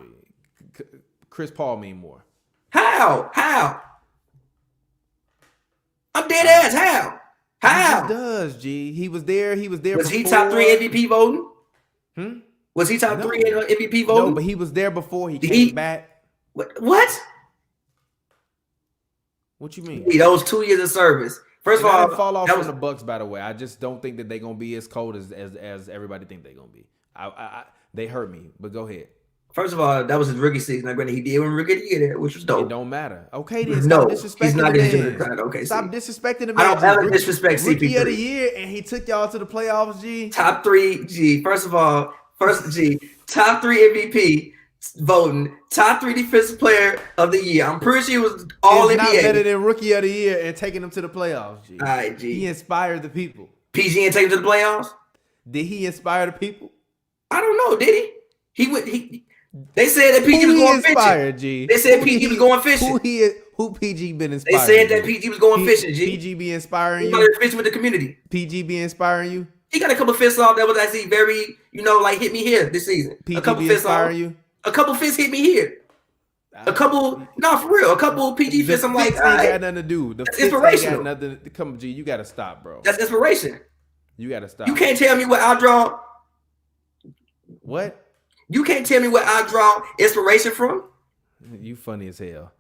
Chris Paul mean more. How? I'm dead ass. How? He does, G. He was there. Was before. He top 3 MVP voting? Was he top 3 MVP voting? No, but he was there before he came back. What? What you mean? Those 2 years of service. First of all, fall off from the Bucks. By the way, I just don't think that they're gonna be as cold as everybody think they're gonna be. They hurt me, but go ahead. First of all, that was his rookie season. Like, he did when rookie year, which was dope. It don't matter. Okay, then stop disrespecting he's not the man. Okay, stop disrespecting the man. I don't ever disrespect CP3. Rookie of the year, and he took y'all to the playoffs, G. Top 3, G. First of all, G. Top 3 MVP voting. Top 3 defensive player of the year. I'm pretty sure it was all NBA. Not better than rookie of the year and taking them to the playoffs, G. All right, G. He inspired the people. PG ain't take him to the playoffs? Did he inspire the people? I don't know. Did he? They said that PG was going fishing. G? They said PG was going fishing. Who PG been inspiring? They said that PG was going fishing, G. PG be inspiring you. You fishing with the community. PG be inspiring you? He got a couple fists off that was actually very, like hit me here this season. PG a couple be fists off. you? A couple fists hit me here. A couple, no, for real. A couple PG fists. I'm like, ain't got nothing to do. The that's fists inspirational. ain't got nothing. Come on, G, you gotta stop, bro. That's inspiration. You gotta stop. You can't tell me what I draw. What? You can't tell me what I draw inspiration from. You funny as hell.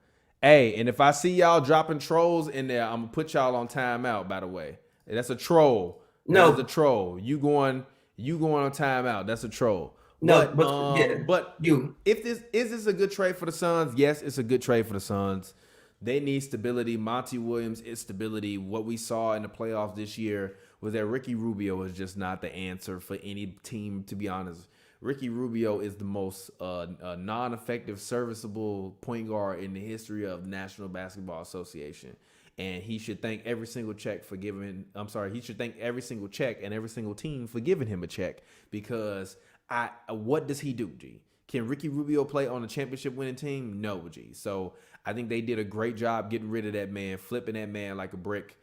Hey, and if I see y'all dropping trolls in there, I'm gonna put y'all on timeout. By the way, that's a troll. That's a troll. You going on timeout. That's a troll. No, but if this is a good trade for the Suns? Yes, it's a good trade for the Suns. They need stability. Monty Williams is stability. What we saw in the playoffs this year was that Ricky Rubio is just not the answer for any team, to be honest. Ricky Rubio is the most non-effective, serviceable point guard in the history of the National Basketball Association. And he should thank every single check for giving. He should thank every single check and every single team for giving him a check, because what does he do, G? Can Ricky Rubio play on a championship winning team? No, G. So I think they did a great job getting rid of that man, flipping that man like a brick.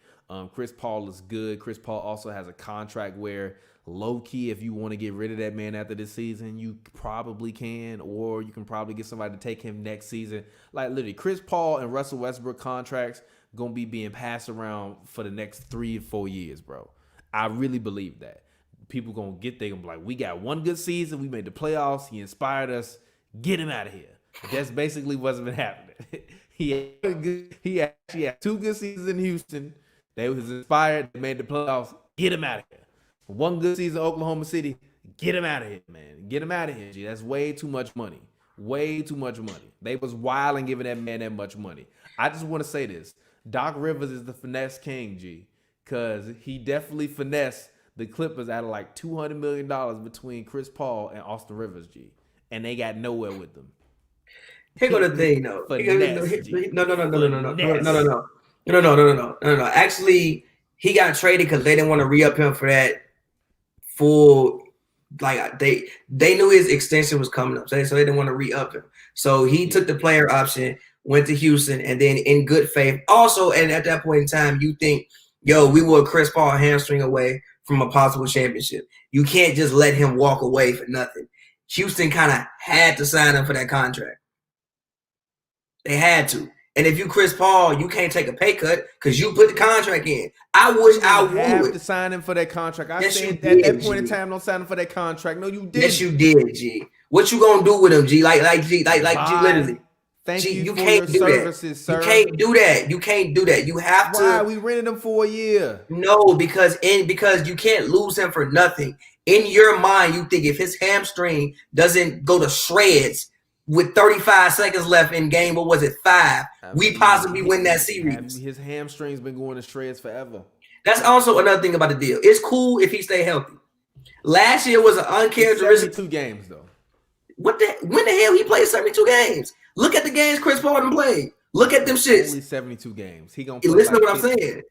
Chris Paul is good. Chris Paul also has a contract where low key, if you want to get rid of that man after this season, you probably can, or you can probably get somebody to take him next season. Like literally, Chris Paul and Russell Westbrook contracts gonna be being passed around for the next 3 or 4 years, bro. I really believe that. People gonna get there and be like, we got one good season, we made the playoffs, he inspired us, get him out of here. That's basically what's been happening. He actually had 2 good seasons in Houston. They was inspired, they made the playoffs, get him out of here. One good season in Oklahoma City, get him out of here, man. Get him out of here, G. That's way too much money. Way too much money. They was wild and giving that man that much money. I just want to say this. Doc Rivers is the finesse king, G, because he definitely finessed the Clippers out of like $200 million between Chris Paul and Austin Rivers, G, and they got nowhere with them. Here go the thing, though. No. Actually, he got traded because they didn't want to re-up him for that full. Like they knew his extension was coming up, so they didn't want to re-up him. So he took the player option, went to Houston, and then in good faith. Also, and at that point in time, you think, yo, we were Chris Paul hamstring away from a possible championship. You can't just let him walk away for nothing. Houston kind of had to sign him for that contract. They had to. And if you Chris Paul, you can't take a pay cut because you put the contract in. I wish I would have to sign him for that contract. I said at that point in time, don't sign him for that contract. No, you didn't. Yes, you did, G. What you gonna do with him, G? Like G, literally. Thank G, you for can't your do services, that. sir. You can't do that. You can't do that. You have to. Why? We rented him for a year. No, because you can't lose him for nothing. In your mind, you think if his hamstring doesn't go to shreds with 35 seconds left in game, what was it, 5? We possibly win that series. His hamstring's been going to shreds forever. That's also another thing about the deal. It's cool if he stay healthy. Last year was an uncharacteristic. 72 games though. When the hell he played 72 games? Look at the games Chris Paul played. Look at them shits. Only 72 games. He gonna play listen like to what I'm saying.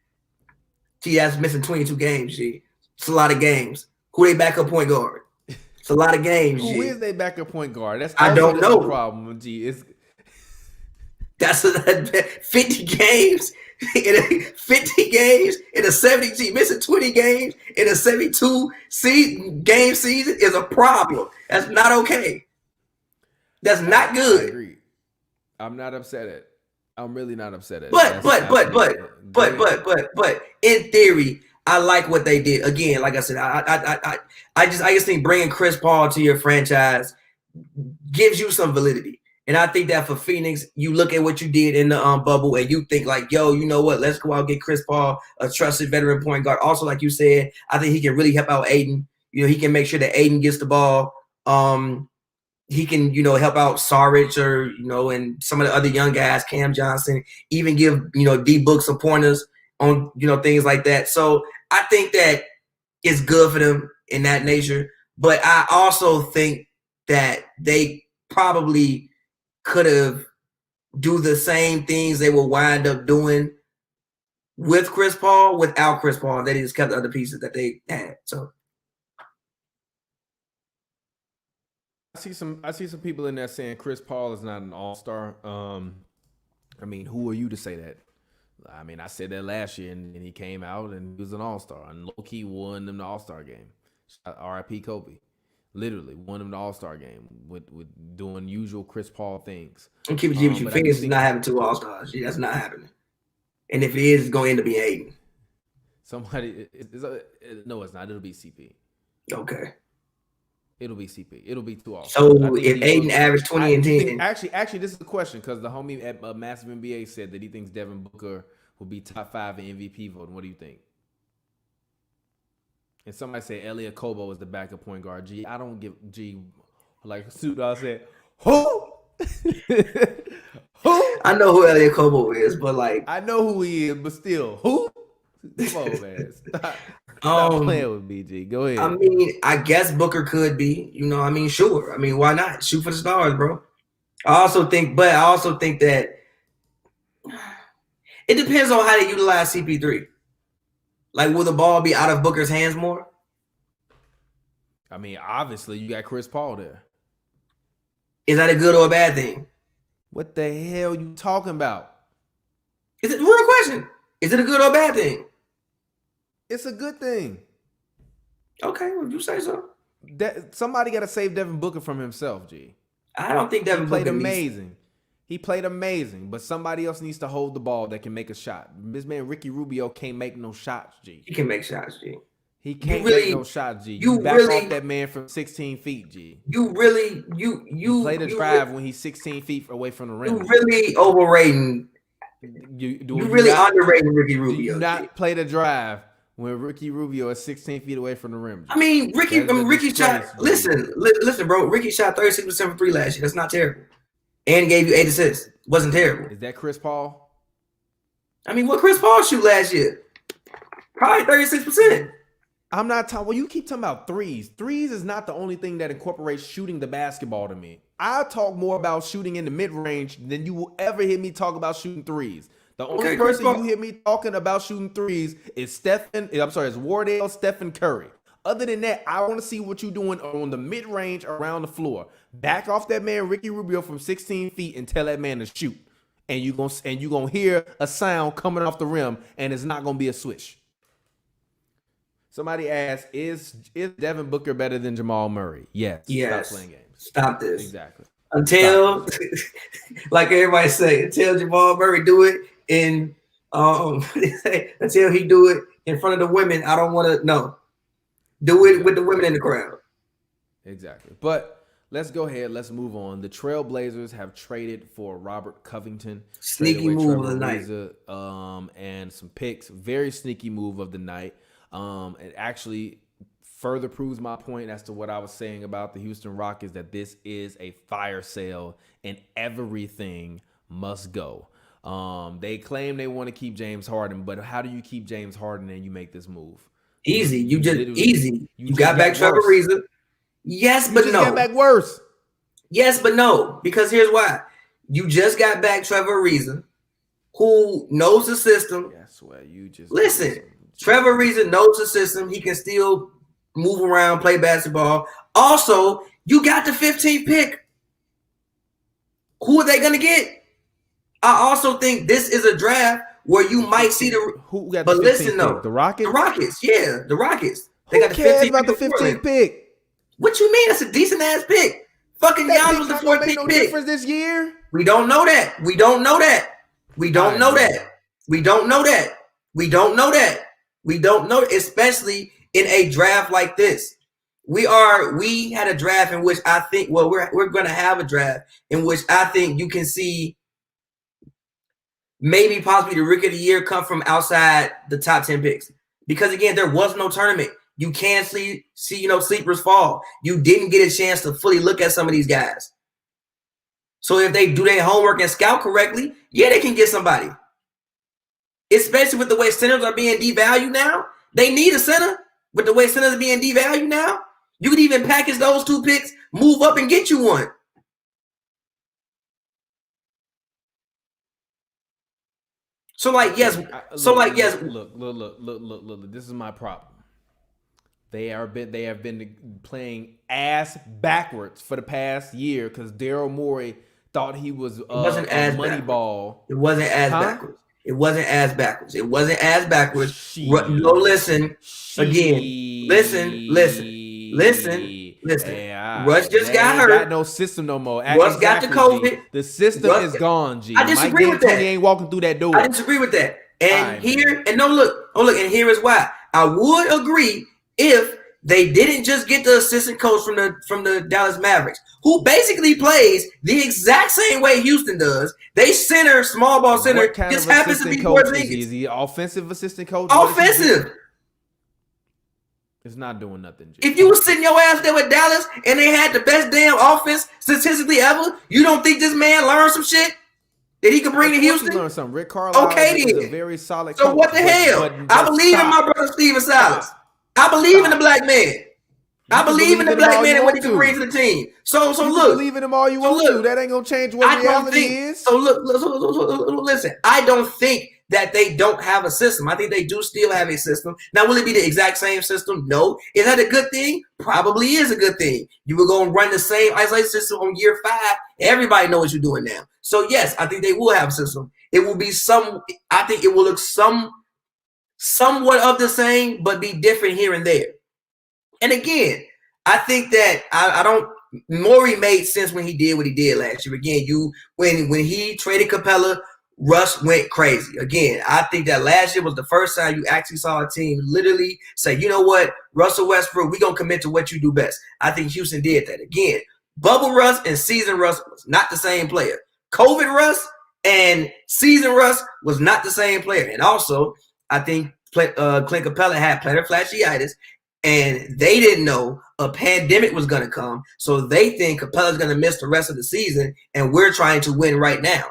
Gee, that's missing 22 games, G. It's a lot of games. Who they backup point guard? It's a lot of games. Who G. is their backup point guard? That's I don't know. The problem, G. That's 50 games. 50 games in a 70, missing 20 games in a 72 game season is a problem. That's not okay. That's not good. I agree. I'm not upset at it. I'm really not upset at it. But in theory, I like what they did. Again, like I said, I just think bringing Chris Paul to your franchise gives you some validity. And I think that for Phoenix, you look at what you did in the bubble and you think like, yo, you know what? Let's go out and get Chris Paul, a trusted veteran point guard. Also, like you said, I think he can really help out Aiden. You know, he can make sure that Aiden gets the ball. He can, help out Saric or, and some of the other young guys, Cam Johnson, even give, D-Book some pointers on, things like that. So I think that it's good for them in that nature. But I also think that they probably could have do the same things they will wind up doing with Chris Paul without Chris Paul. They just kept the other pieces that they had. So I see some people in there saying Chris Paul is not an all-star. I mean, who are you to say that? I mean, I said that last year, and he came out and he was an all-star. And low-key won them the all-star game. R.I.P. Kobe. Literally won them the all-star game with doing usual Chris Paul things. I'm keeping it with you. Phoenix is not having 2 all-stars. That's not happening. And if it is, it's going to end up being Aiden. No, it's not. It'll be CP. Okay. It'll be CP. It'll be 2 all-stars. So if Aiden averaged 20 and 10. Actually, this is the question because the homie at Massive NBA said that he thinks Devin Booker will be top 5 in MVP voting. What do you think? And somebody said Elia Kobo is the backup point guard. G, I don't give G like Suda said. Who? Who? I know who Elia Kobo is, but like I know who he is, but still, who? Come on, man. Stop playing with me, G. Go ahead. I mean, I guess Booker could be. Sure. I mean, why not? Shoot for the stars, bro. I also think that it depends on how they utilize CP3. Like, will the ball be out of Booker's hands more? I mean, obviously, you got Chris Paul there. Is that a good or a bad thing? What the hell you talking about? Is it a real question? Is it a good or a bad thing? It's a good thing. Okay, well, you say so. Somebody got to save Devin Booker from himself, G. I don't think Devin Booker played amazing. He played amazing, but somebody else needs to hold the ball that can make a shot. This man, Ricky Rubio, can't make no shots, G. He can make shots, G. He can't make no shots, G. You back off that man from 16 feet, G. You play the drive when he's 16 feet away from the rim. You really overrating. You really underrating Ricky Rubio. Do you not play the drive when Ricky Rubio is 16 feet away from the rim, G? I mean, Ricky shot. Listen, bro. Ricky shot 36% from 3 last year. That's not terrible. And gave you 8 assists. Wasn't terrible. Is that Chris Paul? I mean, what Chris Paul shoot last year? Probably 36%. I'm not talking. Well, you keep talking about threes. Threes is not the only thing that incorporates shooting the basketball to me. I talk more about shooting in the mid-range than you will ever hear me talk about shooting threes. The only person you hear me talking about shooting threes is is Wardell, Stephen Curry. Other than that, I want to see what you're doing on the mid-range around the floor. Back off that man, Ricky Rubio, from 16 feet and tell that man to shoot. And you're gonna hear a sound coming off the rim, and it's not gonna be a swish. Somebody asked, is Devin Booker better than Jamal Murray? Yes. Stop playing games. Stop this. Exactly. Until, like everybody say, until Jamal Murray do it in, until he do it in front of the women, I don't want to know. Do it with the women in the crowd. Exactly. But let's go ahead. Let's move on. The Trailblazers have traded for Robert Covington. Sneaky move of the night. And some picks. Very sneaky move of the night. It actually further proves my point as to what I was saying about the Houston Rockets, that this is a fire sale and everything must go. They claim they want to keep James Harden, but how do you keep James Harden and you make this move? Easy. You got back Trevor Ariza. Yes, but no. You got back worse. Yes, but no. Because here's why. You just got back Trevor Ariza, who knows the system. I swear, you just listen. Trevor Ariza knows the system. He can still move around, play basketball. Also, you got the 15th pick. Who are they going to get? I also think this is a draft where you might see the who got the 15th pick? The Rockets? The Rockets, yeah, the Rockets. They got the 15th about the 15th pick? What you mean? That's a decent ass pick. Fucking Giannis was the 14th pick. No difference this year. We don't know that. We don't know that. We don't know that. We don't know that. We don't know that. We don't know, especially in a draft like this. We had a draft in which I think, we're going to have a draft in which I think you can see maybe possibly the rookie of the year come from outside the top 10 picks. Because again, there was no tournament. You can't see sleepers fall. You didn't get a chance to fully look at some of these guys. So if they do their homework and scout correctly, yeah, they can get somebody. Especially with the way centers are being devalued now. They need a center. With the way centers are being devalued now, you could even package those 2 picks, move up and get you one. Look. This is my problem. They have been playing ass backwards for the past year because Daryl Morey thought he was a money ball. It wasn't as backwards. It wasn't as backwards. It wasn't as backwards. No, listen. Again, listen. Yeah, Russ just got hurt. Got no system no more. Russ got the COVID. G. The system is gone, G. I disagree with that. He ain't walking through that door. I disagree with that. And and here is why. I would agree if they didn't just get the assistant coach from the Dallas Mavericks, who basically plays the exact same way Houston does. They center, small ball center. What kind just of happens to be Porzingis? Is he offensive assistant coach? Offensive. It's not doing nothing, G. If you were sitting your ass there with Dallas and they had the best damn offense statistically ever, you don't think this man learned some shit that he could bring to Houston? Learned something. Rick Carlisle is a very solid coach. So what the hell? I believe in my brother Steven Silas. I believe in the black man. I believe in the black man and what he can bring to the team. So look. Believe in him all you want to. That ain't gonna change what reality is. So listen. I don't think that they don't have a system. I think they do still have a system. Now, will it be the exact same system? No. Is that a good thing? Probably is a good thing. You were going to run the same isolation system on year 5. Everybody knows what you're doing now. So, yes, I think they will have a system. It will be I think it will look somewhat of the same, but be different here and there. And again, I think that Morey made sense when he did what he did last year. Again, when he traded Capella, Russ went crazy. Again, I think that last year was the first time you actually saw a team literally say, you know what, Russell Westbrook, we're going to commit to what you do best. I think Houston did that. Again, bubble Russ and season Russ was not the same player. COVID Russ and season Russ was not the same player. And also, I think Clint Capella had plantar fasciitis, and they didn't know a pandemic was going to come. So they think Capella's going to miss the rest of the season, and we're trying to win right now.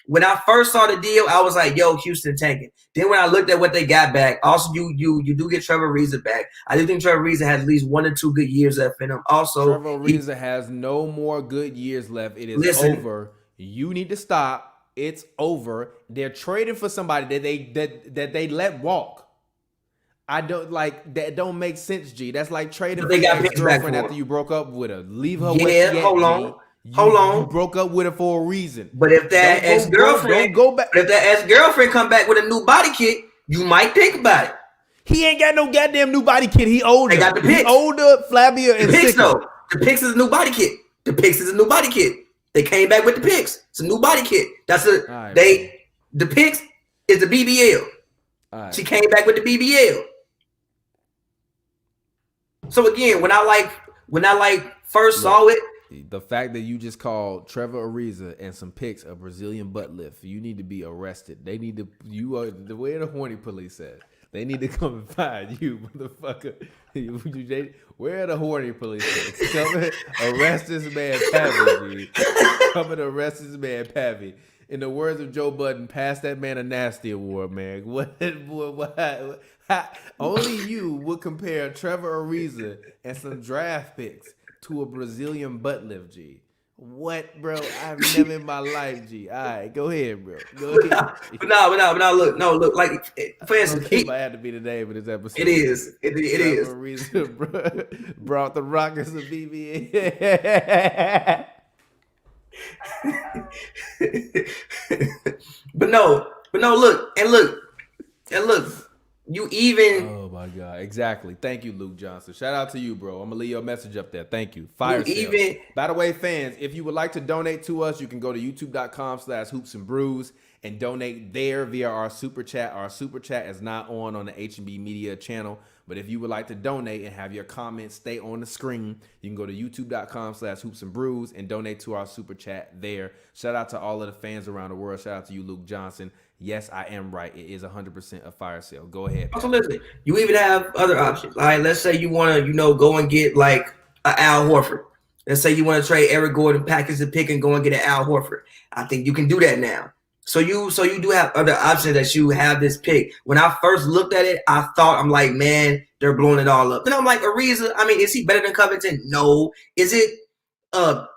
When I first saw the deal, I was like, yo, Houston tanking. Then when I looked at what they got back, also you do get Trevor Ariza back. I do think Trevor Ariza has at least 1 or 2 good years left in him. Also, Trevor Ariza has no more good years left. It is over. You need to stop. It's over. They're trading for somebody that they let walk. I don't like that. Don't make sense, G. That's like trading for your ex-girlfriend after you broke up with her. Leave her. Yeah, hold on. You broke up with her for a reason. But if that ex-girlfriend go back, if that ex-girlfriend come back with a new body kit, you might think about it. He ain't got no goddamn new body kit. He older. They got the picks. He older, flabbier, and sicker. Though. The picks is a new body kit. The picks is a new body kit. They came back with the picks. It's a new body kit. That's a right, the picks is the BBL. Right. She came back with the BBL. So again, when I first saw it. The fact that you just called Trevor Ariza and some pics a Brazilian butt lift, you need to be arrested. They need to. You are the way the horny police said. They need to come and find you, motherfucker. Where are the horny police? Come and arrest this man, Pavy. Come and arrest this man, Pavy. In the words of Joe Budden, pass that man a nasty award, man. What only you would compare Trevor Ariza and some draft picks to a Brazilian butt lift, G. What, bro? I've never in my life, G. All right, go ahead, bro. Go ahead. But look. Like, for instance, it might have to be the name of this episode. It is. It is. Reason, bro, brought the Rockets to BBA. But no. Look. You even. Oh my God! Exactly. Thank you, Luke Johnson. Shout out to you, bro. I'm gonna leave your message up there. Thank you. Fire sale. By the way, fans, if you would like to donate to us, you can go to youtube.com/hoopsandbrews and donate there via our super chat. Our super chat is not on the HNB Media channel, but if you would like to donate and have your comments stay on the screen, you can go to youtube.com/hoopsandbrews and donate to our super chat there. Shout out to all of the fans around the world. Shout out to you, Luke Johnson. Yes, I am right. It is 100% a fire sale. Go ahead. Also, listen, you even have other options. All right, let's say you want to, go and get like an Al Horford. Let's say you want to trade Eric Gordon, package the pick, and go and get an Al Horford. I think you can do that now. So you do have other options that you have this pick. When I first looked at it, I'm like, man, they're blowing it all up. Then I'm like, Ariza, is he better than Covington? No. Is it a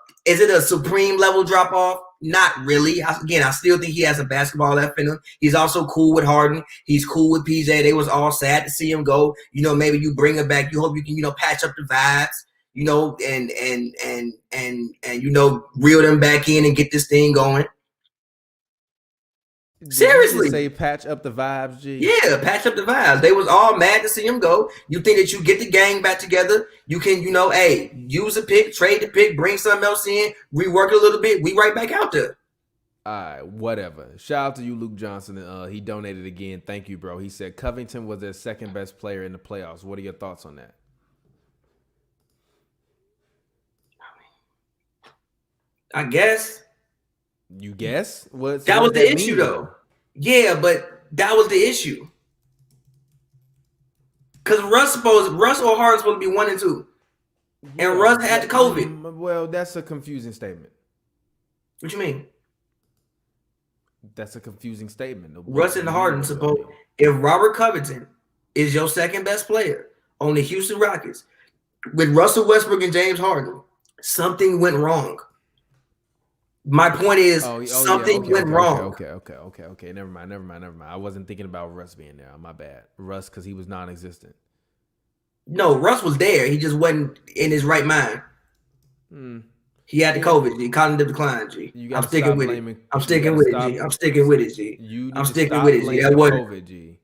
supreme level drop off? Not really. I still think he has a basketball left in him. He's also cool with Harden. He's cool with PJ. They was all sad to see him go. Maybe you bring him back. You hope you can, patch up the vibes, and reel them back in and get this thing going. Seriously. Did you say patch up the vibes, G? Yeah, patch up the vibes. They was all mad to see him go. You think that you get the gang back together, you can, hey, use a pick, trade the pick, bring something else in, rework it a little bit, we right back out there. All right, whatever. Shout out to you, Luke Johnson. He donated again. Thank you, bro. He said Covington was their second best player in the playoffs. What are your thoughts on that? I guess. You guess? That was the issue, though. Yeah, but that was the issue. Because Russ or Harden supposed to be 1 and 2. And Russ had the COVID. Well, that's a confusing statement. What you mean? That's a confusing statement. Russ and Harden supposed. If Robert Covington is your second best player on the Houston Rockets, with Russell Westbrook and James Harden, something went wrong. My point is something went wrong. Okay. Never mind. I wasn't thinking about Russ being there. My bad. Russ, because he was non-existent. No, Russ was there. He just wasn't in his right mind. He had the COVID, G. Cognitive decline, G. I'm sticking with it. I'm sticking with it, G. I'm sticking with it, G. I'm sticking with it, G. That wasn't COVID, G.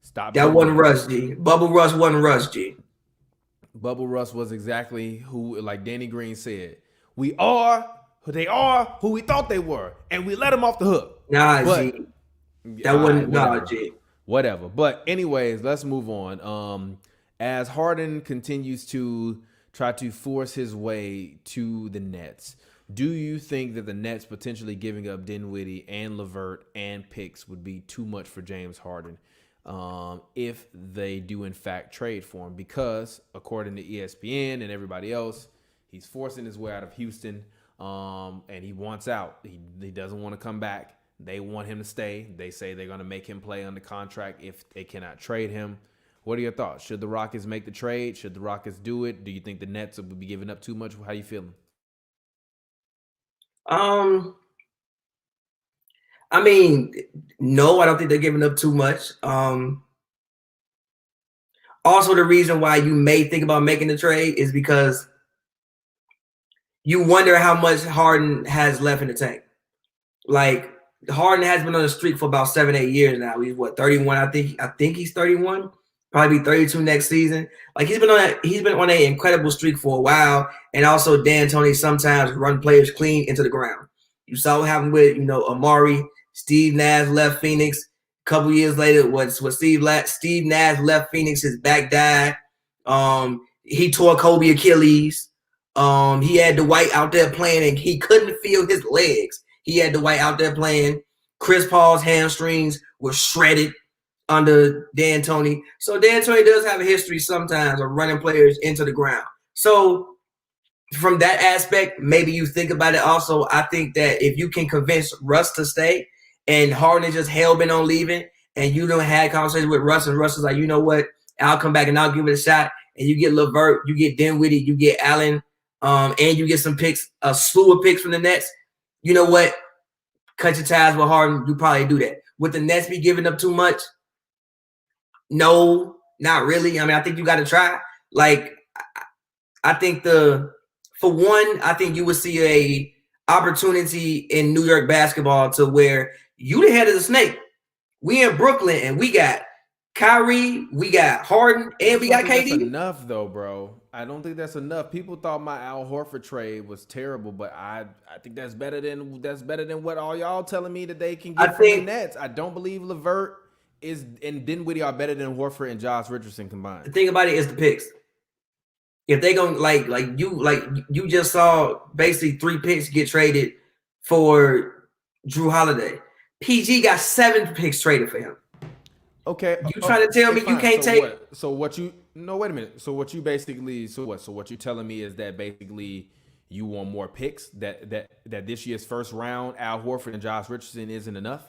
Stop. That wasn't Russ, G. Bubble Russ wasn't Russ, G. Bubble Russ was exactly who, like Danny Green said, they are who we thought they were, and we let them off the hook. Nah, G. That wasn't, nah, G. Whatever. But anyways, let's move on. As Harden continues to try to force his way to the Nets, do you think that the Nets potentially giving up Dinwiddie and LeVert and picks would be too much for James Harden if they do in fact trade for him? Because according to ESPN and everybody else, he's forcing his way out of Houston. And he wants out. He doesn't want to come back. They want him to stay. They say they're going to make him play under contract if they cannot trade him. What are your thoughts? Should the Rockets make the trade? Should the Rockets do it? Do you think the Nets would be giving up too much? How are you feeling? I mean, no, I don't think they're giving up too much. Also, the reason why you may think about making the trade is because you wonder how much Harden has left in the tank. Like, Harden has been on a streak for about 7-8 years now. He's 31? I think he's 31. Probably be 32 next season. Like, he's been on an incredible streak for a while. And also, D'Antoni sometimes run players clean into the ground. You saw what happened with Amari. Steve Nash left Phoenix. A couple years later, Steve Nash left Phoenix. His back died. He tore Kobe Achilles. He had Dwight out there playing, and he couldn't feel his legs. He had Dwight out there playing. Chris Paul's hamstrings were shredded under D'Antoni. So D'Antoni does have a history sometimes of running players into the ground. So from that aspect, maybe you think about it also. I think that if you can convince Russ to stay and Harden is just hell-bent on leaving, and you don't have conversations with Russ, and Russ is like, you know what, I'll come back and I'll give it a shot, and you get LeVert, you get Dinwiddie, you get Allen, and you get some picks, a slew of picks from the Nets, you know what? Cut your ties with Harden. You probably do that. Would the Nets be giving up too much? No, not really. I mean, I think you got to try. Like, I think for one, I think you would see a opportunity in New York basketball to where you the head of the snake. We in Brooklyn, and we got Kyrie, we got Harden, and we got KD. That's enough, though, bro. I don't think that's enough. People thought my Al Horford trade was terrible, but I think that's better than what all y'all telling me that they can get from the Nets. I don't believe LeVert and Dinwiddie are better than Horford and Josh Richardson combined. The thing about it is the picks. If they gonna like you just saw basically 3 picks get traded for Jrue Holiday. PG got 7 picks traded for him. Okay. You trying to tell me you can't take? Wait a minute. So what you telling me is that basically you want more picks? That this year's first round, Al Horford and Josh Richardson isn't enough?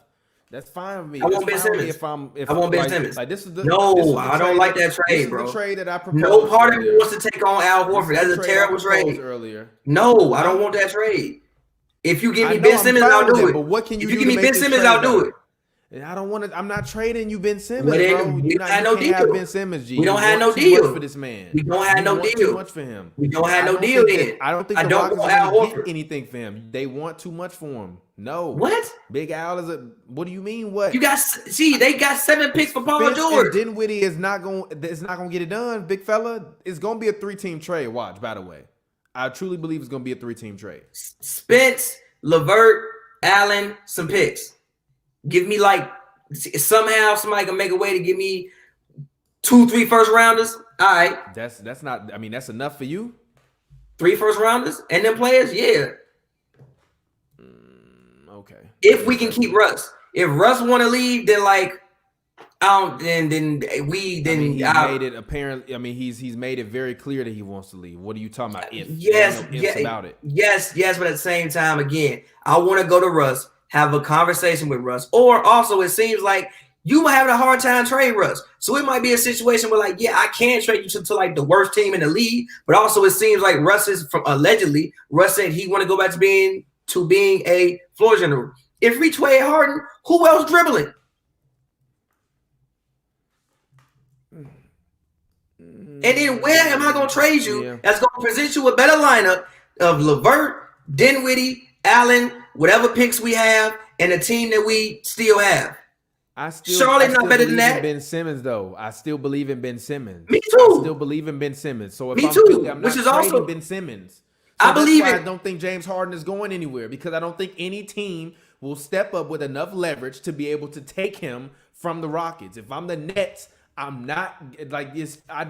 That's fine with me. I want Ben Simmons. I want Ben Simmons. Like this is the I don't like that trade, bro. The trade that I proposed. No part of me wants to take on Al Horford. That's a terrible trade. Earlier. No, I don't want that trade. If you give me Ben Simmons, I'll do it. But what can you do? If you give me Ben Simmons, I'll do it. And I don't want to. I'm not trading you Ben Simmons, Well, then, bro. we You don't have no can't deal. have Ben Simmons, G. We don't You have want no too deal. much for this man. We don't have You no want deal. too much for him. We don't have no don't deal think then. I don't think I the don't Rockets want are Al going to Horford. get anything for him. They want too much for him. No. What? Big Al is a. What do you mean? What? You got they got 7 picks for Paul Spence George. and Dinwiddie is not going. It's not going to get it done, big fella. It's going to be a 3-team trade. Watch, by the way. I truly believe it's going to be a 3-team trade. Spence, LeVert, Allen, some picks. Give me like somehow somebody can make a way to give me 2-3 first rounders. All right. That's not. I mean, that's enough for you. 3 first rounders and then players. Yeah. Okay. If we can keep Russ. If Russ want to leave, then like I don't. Then we then. I mean, he's made it apparently. I mean, he's made it very clear that he wants to leave. What are you talking about? If yes, no ifs about it. Yes. But at the same time, again, I want to go to Russ, have a conversation with Russ, or also it seems like you might have a hard time trading Russ. So it might be a situation where like, yeah, I can trade you to like the worst team in the league, but also it seems like Russ is allegedly Russ said he want to go back to being a floor general. If we trade Harden, who else dribbling? And then where am I going to trade you? Yeah. That's going to present you a better lineup of LeVert, Dinwiddie, Allen, whatever picks we have, and a team that we still have. Charlotte not better than that. Ben Simmons, though. I still believe in Ben Simmons. Me too. I still believe in Ben Simmons. So if Me I'm too. Philly, I'm not Which is trading also Ben Simmons. I believe that's why it. I don't think James Harden is going anywhere because I don't think any team will step up with enough leverage to be able to take him from the Rockets. If I'm the Nets, I'm not like this. I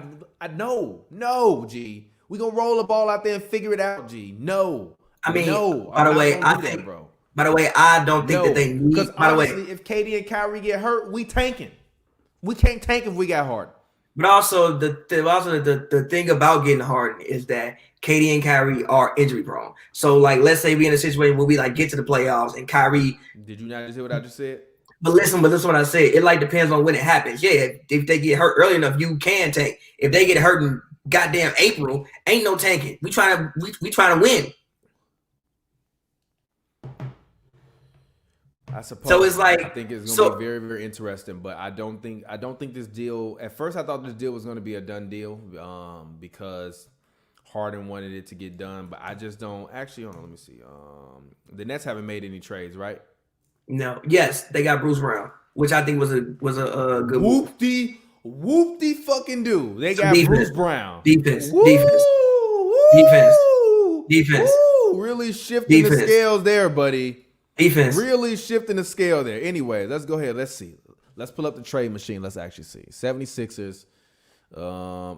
no, G. We gonna roll the ball out there and figure it out, G. No. I mean, no. by the way, I think, bro. By the way, I don't think that they need. Because by the way, if KD and Kyrie get hurt, we tanking. We can't tank if we got Harden. But also the thing about getting Harden is that KD and Kyrie are injury prone. So like, let's say we in a situation where we like get to the playoffs and Kyrie. Did you not just hear what I just said? But listen to what I said. It like depends on when it happens. Yeah, if they get hurt early enough, you can tank. If they get hurt in goddamn April, ain't no tanking. We trying to win. I suppose. So it's like I think it's gonna be very, very interesting. But I don't think this deal. At first, I thought this deal was gonna be a done deal, because Harden wanted it to get done. But I just don't. Actually, hold on. Let me see. The Nets haven't made any trades, right? No. Yes, they got Bruce Brown, which I think was a good whoop-de fucking do. They got defense. Bruce Brown. Defense. Really shifting the scales there, buddy. Defense. Really shifting the scale there. Anyway, let's go ahead. Let's see. Let's pull up the trade machine. Let's actually see. 76ers.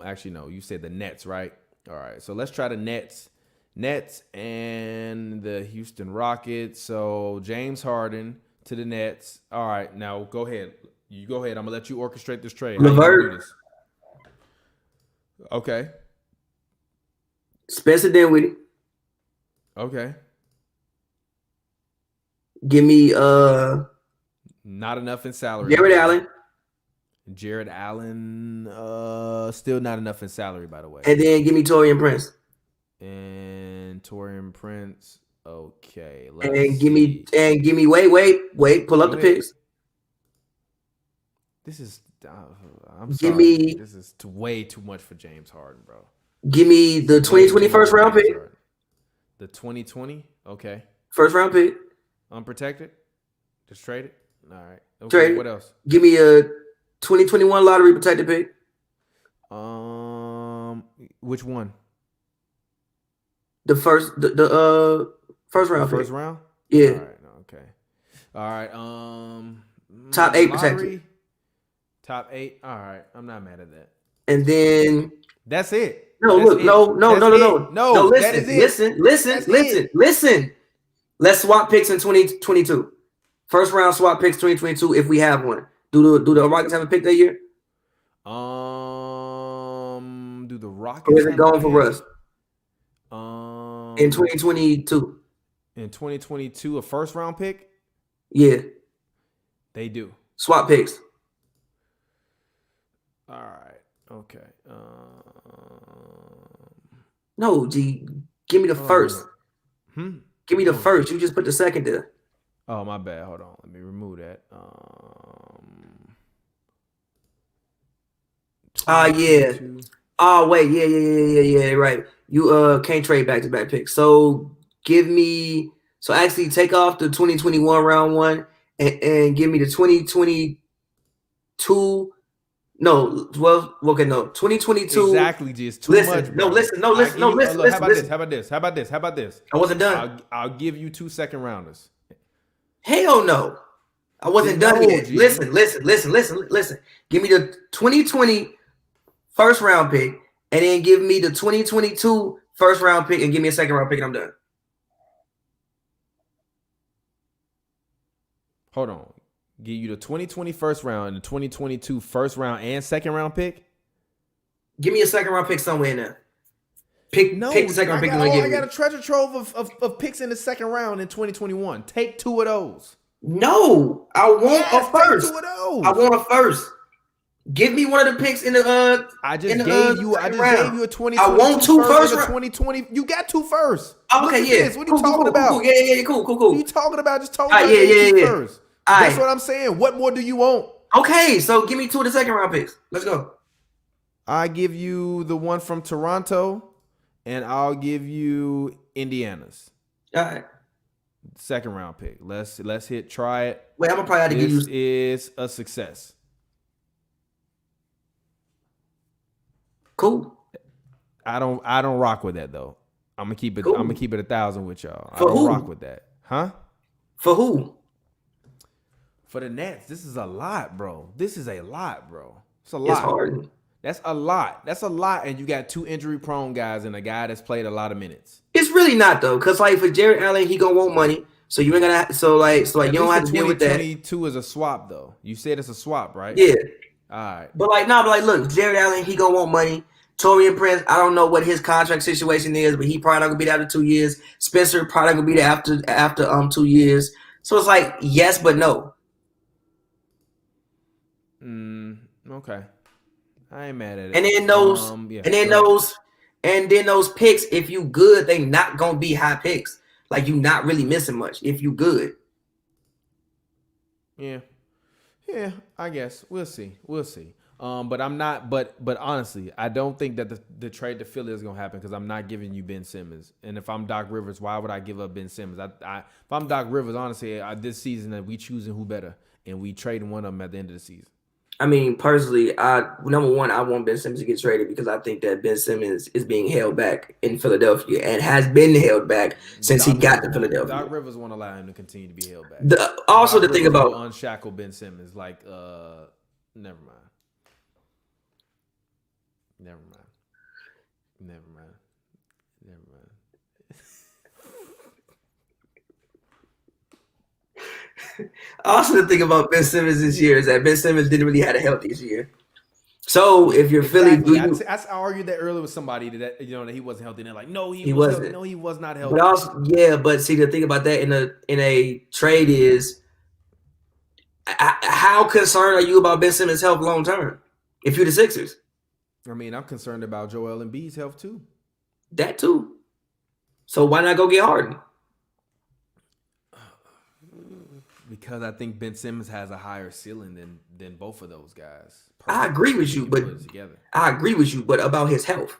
Actually, no. You said the Nets, right? All right. So let's try the Nets. Nets and the Houston Rockets. So James Harden to the Nets. All right. Now go ahead. You go ahead. I'm going to let you orchestrate this trade. LeVert. Okay. Spencer Dinwiddie. Okay. Give me not enough in salary. Jared Allen, still not enough in salary, by the way. And then give me Taurean Prince. And Taurean Prince. Okay. Give me wait, pull up the picks. This is I'm sorry. This is way too much for James Harden, bro. Give me the 2020 first round pick. The 2020? Okay. First round pick. Unprotected? Just trade it? All right. Okay. Trade. What else? Give me a 2021 lottery protected pick. Which one? The first round pick. First round? Yeah. All right. Okay. All right. Top 8 protected. Top 8. All right. I'm not mad at that. And then that's it. No, that's look, it. no. That is it. Listen. Let's swap picks in 2022. First round swap picks 2022 if we have one. Do the Rockets have a pick that year? Do the Rockets? Or is it going for Russ? In 2022. In 2022, a first round pick? Yeah. They do. Swap picks. All right. Okay. No, G. Give me the first. Give me the first. You just put the second there. Oh, my bad. Hold on. Let me remove that. Yeah. Oh wait, yeah. Right. You can't trade back-to-back picks. So give me. So actually, take off the 2021 round one and give me the 2022. No, well, okay, no, 2022. Exactly, just too much, bro. Listen. How Listen. about this? I wasn't done. I'll give you 2 second rounders. Hell no. I wasn't done yet. G. Listen. Give me the 2020 first round pick, and then give me the 2022 first round pick, and give me a second round pick, and I'm done. Hold on. Give you the 2020 first round and the 2022 first round and second round pick? Give me a second round pick somewhere in there. Pick the second round pick. I got a treasure trove of picks in the second round in 2021. Take 2 of those. No, I want a first. Take 2 of those. I want a first. Give me one of the picks in the I just gave you a 2020. I want 2 first. 2020. You got 2 first. Okay, yeah. What are you talking about? Cool. Yeah, cool. What are you talking about? Just talking about yeah. first. That's what I'm saying. What more do you want? Okay, so give me 2 of the second round picks. Let's go. I give you the one from Toronto, and I'll give you Indiana's. All right. Second round pick. Let's try it. Wait, I'm gonna probably have to give you. This is a success. Cool. I don't rock with that though. I'm gonna keep it. Cool. I'm gonna keep it 1,000 with y'all. For I don't who? rock with that, huh? For who? For the Nets. This is a lot, bro. It's a lot. It's hard. That's a lot, and you got 2 injury-prone guys and a guy that's played a lot of minutes. It's really not though, cause like for Jared Allen, he gonna want money, so you ain't gonna. So you don't have to deal with that. 2022 is a swap though. You said it's a swap, right? Yeah. All right. But look, Jared Allen, he gonna want money. Torian Prince, I don't know what his contract situation is, but he probably not gonna be there after 2 years. Spencer probably gonna be there after 2 years. So it's like yes, but no. Okay. I ain't mad at it. And then those picks, if you good, they not gonna be high picks. Like you not really missing much if you good. Yeah, I guess we'll see. But I'm not. But honestly, I don't think that the trade to Philly is gonna happen because I'm not giving you Ben Simmons. And if I'm Doc Rivers, why would I give up Ben Simmons? If I'm Doc Rivers, honestly, this season that we choosing who better, and we trading one of them at the end of the season. I mean, personally, number one, I want Ben Simmons to get traded because I think that Ben Simmons is being held back in Philadelphia and has been held back since he got to Philadelphia. Doc Rivers won't allow him to continue to be held back. The thing about unshackle Ben Simmons, never mind. Also, the thing about Ben Simmons this year is that Ben Simmons didn't really have a healthy this year. So if you're Philly, I argued that earlier with somebody that he wasn't healthy. And they're like, no, he wasn't. Healthy. No, he was not healthy. But see, the thing about that in a trade is, how concerned are you about Ben Simmons' health long term? If you're the Sixers, I mean, I'm concerned about Joel Embiid's health too. That too. So why not go get Harden? Because I think Ben Simmons has a higher ceiling than both of those guys. I agree with you, but about his health.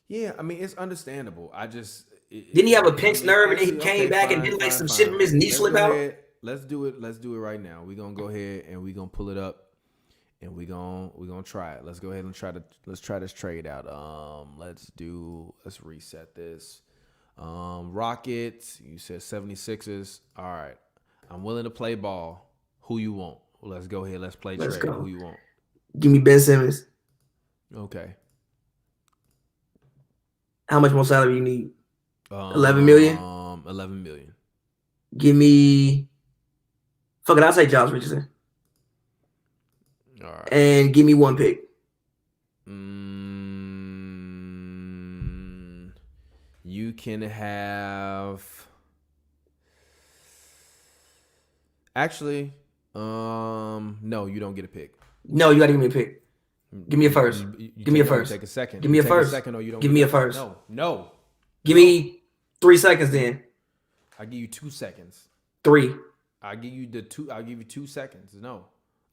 Yeah, I mean, it's understandable. Didn't he have a pinched nerve and then he came back and did some shit from his knee slip out? Let's do it right now. We're gonna go ahead and we're gonna pull it up and we're gonna try it. Let's go ahead and try this trade out. Let's reset this. Rockets, you said 76ers. All right. I'm willing to play ball. Who you want? Let's go ahead. Let's play trade. Who you want? Give me Ben Simmons. Okay. How much more salary you need? 11 million? 11 million. Give me... Fuck it, I'll say Josh Richardson. All right. And give me 1 pick. You can have... Actually, no, you don't get a pick. No, you got to give me a pick. Give me a first. Give me a first. Take a second. Give me a first. Second, or you don't give me a first. No. Give me 3 seconds then. I give you 2 seconds. 3. I'll give you 2 seconds. No.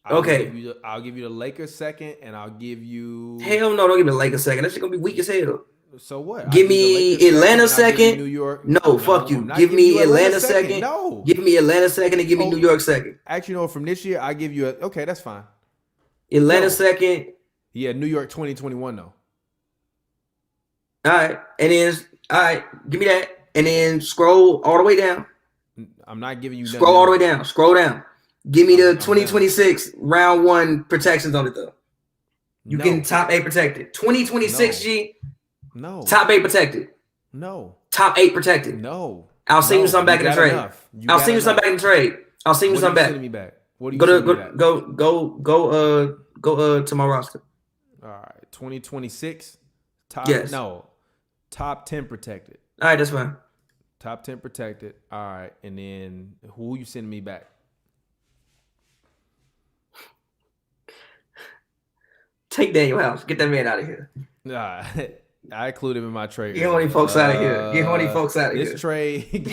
I'll give you the Lakers second, and I'll give you. Hell no! Don't give me the Lakers second. That shit gonna be weak as hell. So what? Give me Atlanta second. New York. No, fuck you. Give me Atlanta second. No. Give me Atlanta second and give me New York second. Actually, no. From this year, I give you okay. That's fine. Atlanta second. Yeah, New York 2021 though. All right, and then give me that, and then scroll all the way down. I'm not giving you. Scroll all the way down. Scroll down. Give me the 2026 round 1 protections on it though. You can top 8 protected. 2026 G. No. Top 8 protected. No. Top 8 protected. No. I'll send you something back in the trade. I'll send you something back in the trade. I'll send you something back. Sending me back. What are you sending me back? Go to my roster. All right. 2026. Top 10 protected. All right, that's fine. Top 10 protected. All right. And then who you sending me back? Take Daniel House. Get that man out of here. Nah, I include him in my trade. Get horny folks out of here. Get horny folks out of here. This trade. Get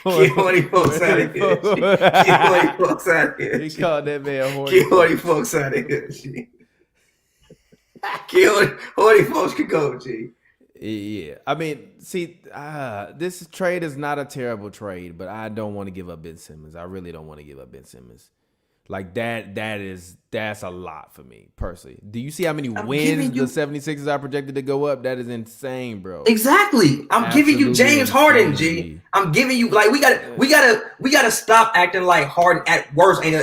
horny folks out of here. Get horny folks out of here. He called that man horny. Get horny folks out of here. Get horny folks can go, G. Yeah, I mean, see, this trade is not a terrible trade, but I don't want to give up Ben Simmons. I really don't want to give up Ben Simmons. Like that's a lot for me personally. Do you see how many wins the 76ers are projected to go up? That is insane, bro. Exactly. I'm giving you James Harden, G. I'm giving you like we gotta stop acting like Harden at worst ain't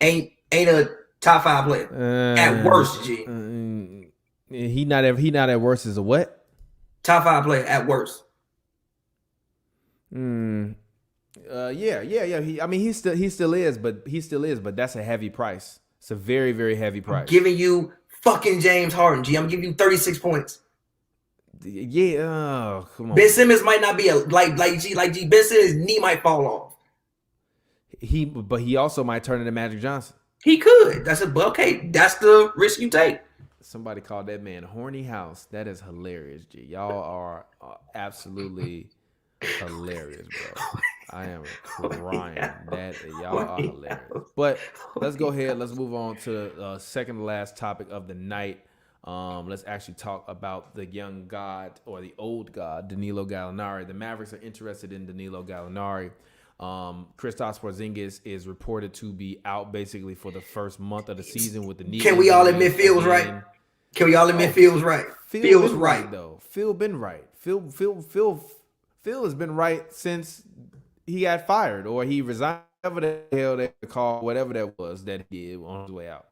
a top 5 player. At worst, G. He not at worst as a what? Top 5 player at worst. Yeah. He still is, but that's a heavy price. It's a very, very heavy price. I'm giving you fucking James Harden, G. I'm giving you 36 points. Yeah, come on. Ben Simmons might not be like G. Ben Simmons' knee might fall off. But he also might turn into Magic Johnson. He could. That's the risk you take. Somebody called that man Horny House. That is hilarious, G. Y'all are absolutely hilarious, bro. I am crying. Y'all are hilarious. But let's go ahead. Let's move on to the second to last topic of the night. Let's actually talk about the young god or the old god, Danilo Gallinari. The Mavericks are interested in Danilo Gallinari. Kristaps Porzingis is reported to be out basically for the first month of the season with the knee. Can we all admit Phil was right? Can we all admit Phil was right? Phil was right though. Phil been right. Phil has been right since he got fired or he resigned. Whatever the hell they call whatever that was that he did on his way out.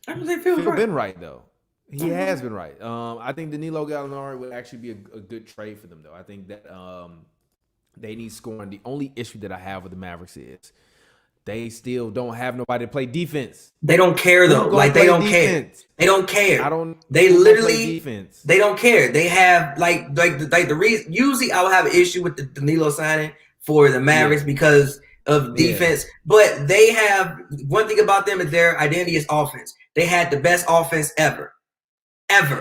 I don't think Phil been right though. He has been right. I think Danilo Gallinari would actually be a good trade for them though. I think that they need scoring. The only issue that I have with the Mavericks is they still don't have nobody to play defense. They don't care though. Like they don't care. They don't care. They literally defense. They don't care. They have like the reason. Usually I would have an issue with the Danilo signing for the Mavericks because of defense. But they have one thing about them is their identity is offense. They had the best offense ever. If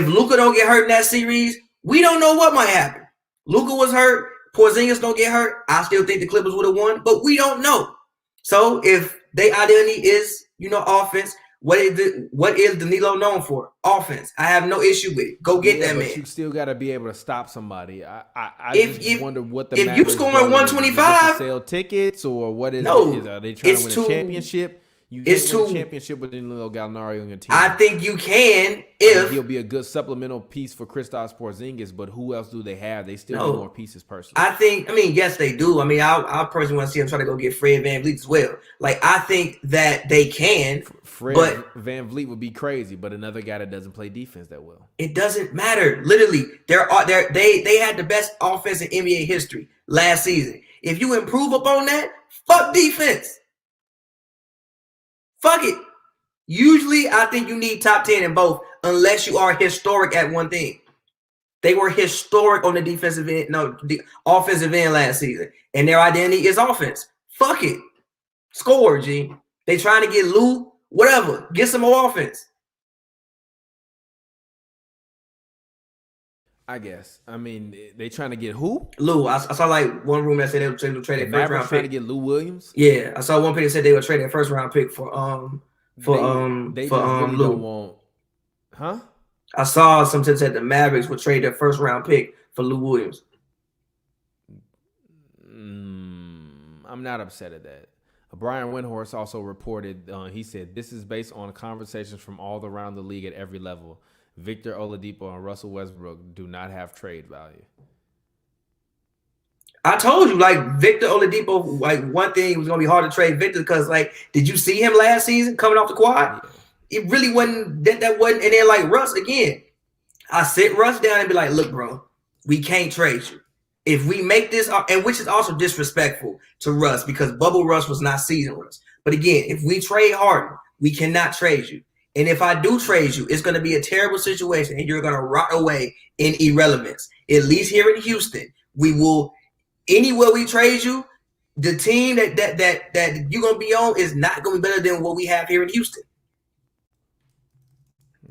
Luka don't get hurt in that series, we don't know what might happen. Luka was hurt. Porzingis don't get hurt. I still think the Clippers would have won, but we don't know. So if their identity is, offense, what is Danilo known for? Offense. I have no issue with it. Go get that man. You still got to be able to stop somebody. I just wonder what the if you scoring 125, sell tickets or what is no, it? Are they trying to win a championship? You can't win a championship with Danilo Gallinari on your team. I think you can if he'll be a good supplemental piece for Kristaps Porzingis, but who else do they have? They still need more pieces personally. Yes, they do. I personally want to see them try to go get Fred VanVleet as well. Like, I think that they can. Fred VanVleet would be crazy, but another guy that doesn't play defense that well. It doesn't matter. Literally, they had the best offense in NBA history last season. If you improve upon that, fuck defense. Fuck it. Usually, I think you need top 10 in both, unless you are historic at one thing. They were historic on the defensive end, the offensive end last season, and their identity is offense. Fuck it. Score, G. They trying to get Lou, whatever. Get some more offense. I guess. I mean, they trying to get who? Lou. I saw like one room that said they would trade The their first Mavericks round trying pick. to get Lou Williams. Yeah, I saw one pick that said they would trade their first round pick for They just really Lou. don't want, huh? I saw something said the Mavericks would trade their first round pick for Lou Williams. I'm not upset at that. Brian Windhorst also reported, he said, this is based on conversations from all around the league at every level. Victor Oladipo and Russell Westbrook do not have trade value. I told you, like, Victor Oladipo, like, one thing was going to be hard to trade Victor because, like, did you see him last season coming off the quad? Yeah. It really wasn't, that wasn't, and then, like, Russ, again, I sit Russ down and be like, look, bro, we can't trade you. If we make this, and which is also disrespectful to Russ because Bubble Russ was not season Russ. But again, if we trade Harden, we cannot trade you. And if I do trade you, it's going to be a terrible situation and you're going to rot away in irrelevance. At least here in Houston, we will, anywhere we trade you, the team that you're going to be on is not going to be better than what we have here in Houston.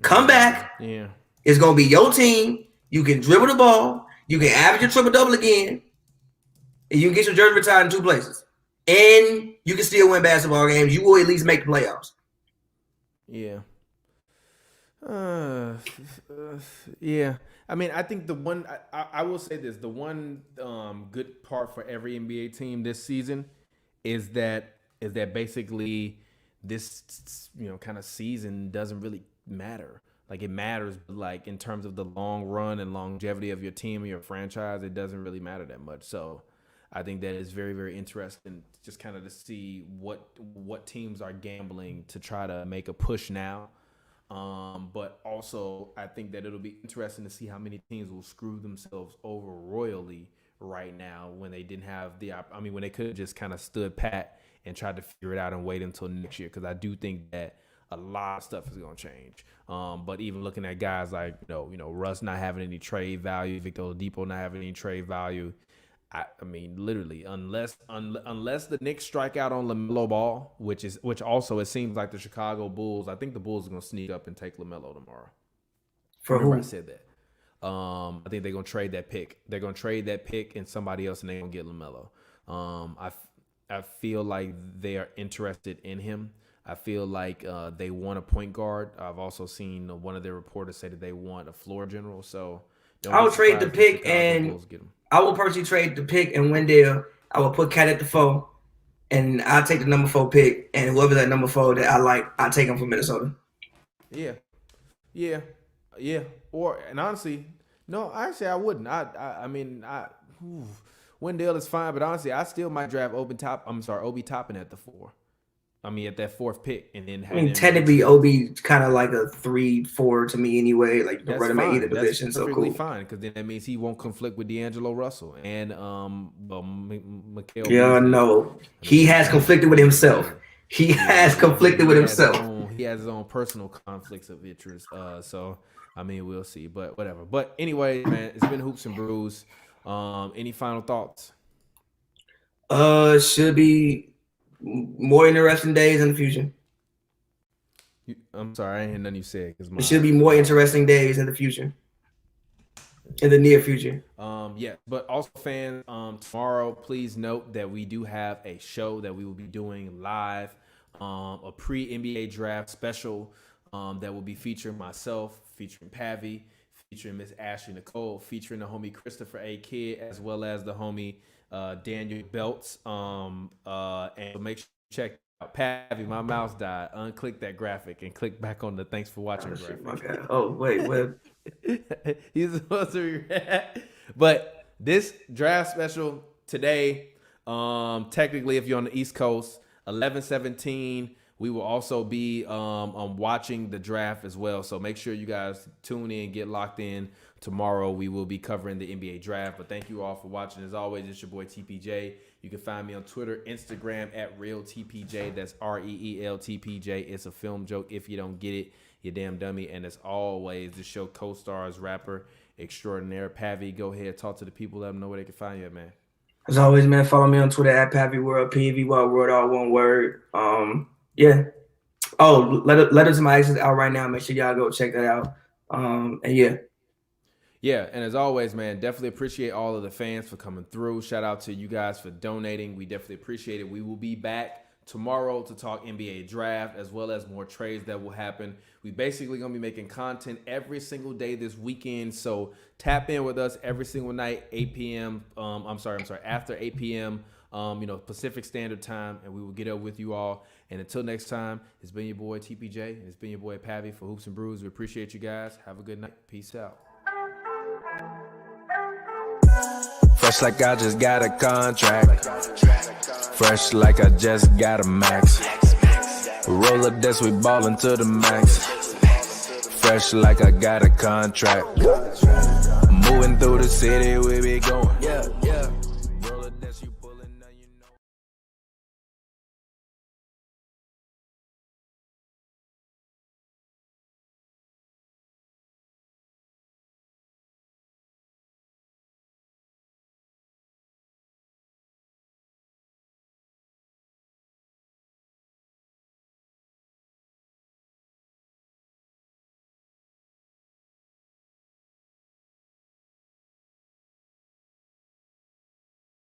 Come back. Yeah. It's going to be your team. You can dribble the ball. You can average a triple-double again. And you can get your jersey retired in 2 places. And you can still win basketball games. You will at least make the playoffs. Yeah. Yeah. I mean, I think the one I will say this: the one good part for every NBA team this season is that basically this kind of season doesn't really matter. Like it matters, but like in terms of the long run and longevity of your team or your franchise, it doesn't really matter that much. So I think that is very, very interesting just kind of to see what teams are gambling to try to make a push now. But also I think that it'll be interesting to see how many teams will screw themselves over royally right now when they didn't have when they could have just kind of stood pat and tried to figure it out and wait until next year. Because I do think that a lot of stuff is going to change. But even looking at guys like, Russ not having any trade value, Victor Oladipo not having any trade value. I mean, literally, unless the Knicks strike out on LaMelo Ball, which also it seems like the Chicago Bulls, I think the Bulls are going to sneak up and take LaMelo tomorrow. Remember I said that. I think they're going to trade that pick. They're going to trade that pick and somebody else, and they're going to get LaMelo. I feel like they are interested in him. I feel like they want a point guard. I've also seen one of their reporters say that they want a floor general. So I would trade the pick and I will personally trade the pick and Wendell. I will put Cat at the 4 and I'll take the number 4 pick and whoever that number 4 that I like, I'll take him from Minnesota. Yeah. And honestly, no, actually I wouldn't. Wendell is fine, but honestly, I still might draft Obi Toppin at the 4. At that 4th pick, and then technically, Obi kind of like a 3-4 to me anyway. Like you can run him at either position, so cool. Fine, because then that means he won't conflict with D'Angelo Russell and Mikal. Yeah, no, he has conflicted with himself. He has conflicted with himself. He has his own personal conflicts of interest. So we'll see, but whatever. But anyway, man, it's been Hoops and Brews. Any final thoughts? Should be more interesting days in the future. I'm sorry, I ain't hear nothing you said. It should be more interesting days in the future, in the near future. Yeah, but also fans, tomorrow, please note that we do have a show that we will be doing live, a pre-NBA draft special that will be featuring myself, featuring Pavy, featuring Miss Ashley Nicole, featuring the homie Christopher A. Kidd, as well as the homie Daniel Belts. And make sure you check out Pavy. My mouse died. Unclick that graphic and click back on the thanks for watching graphic. Okay. Oh, wait. He's supposed to be But this draft special today, technically, if you're on the East Coast, 11/17, we will also be watching the draft as well. So make sure you guys tune in, get locked in. Tomorrow we will be covering the NBA draft. But thank you all for watching. As always, it's your boy TPJ. You can find me on Twitter, Instagram at ReelTPJ. That's ReelTPJ. It's a film joke. If you don't get it, you damn dummy. And as always, the show co-stars rapper extraordinaire Pavy. Go ahead, talk to the people, let them know where they can find you at, man. As always, man, follow me on Twitter at PavyWorld, PavyWorld, all one word. Yeah. Oh, Letters to My Exes out right now. Make sure y'all go check that out. And yeah. Yeah, and as always, man, definitely appreciate all of the fans for coming through. Shout out to you guys for donating. We definitely appreciate it. We will be back tomorrow to talk NBA draft as well as more trades that will happen. We basically going to be making content every single day this weekend. So tap in with us every single night, 8 p.m. After 8 p.m. Pacific Standard Time, and we will get up with you all. And until next time, it's been your boy TPJ, and it's been your boy Pavy for Hoops and Brews. We appreciate you guys. Have a good night. Peace out. Fresh like I just got a contract. Fresh like I just got a max. Roll up this, we ballin' to the max. Fresh like I got a contract. Moving through the city, we be going. Yeah.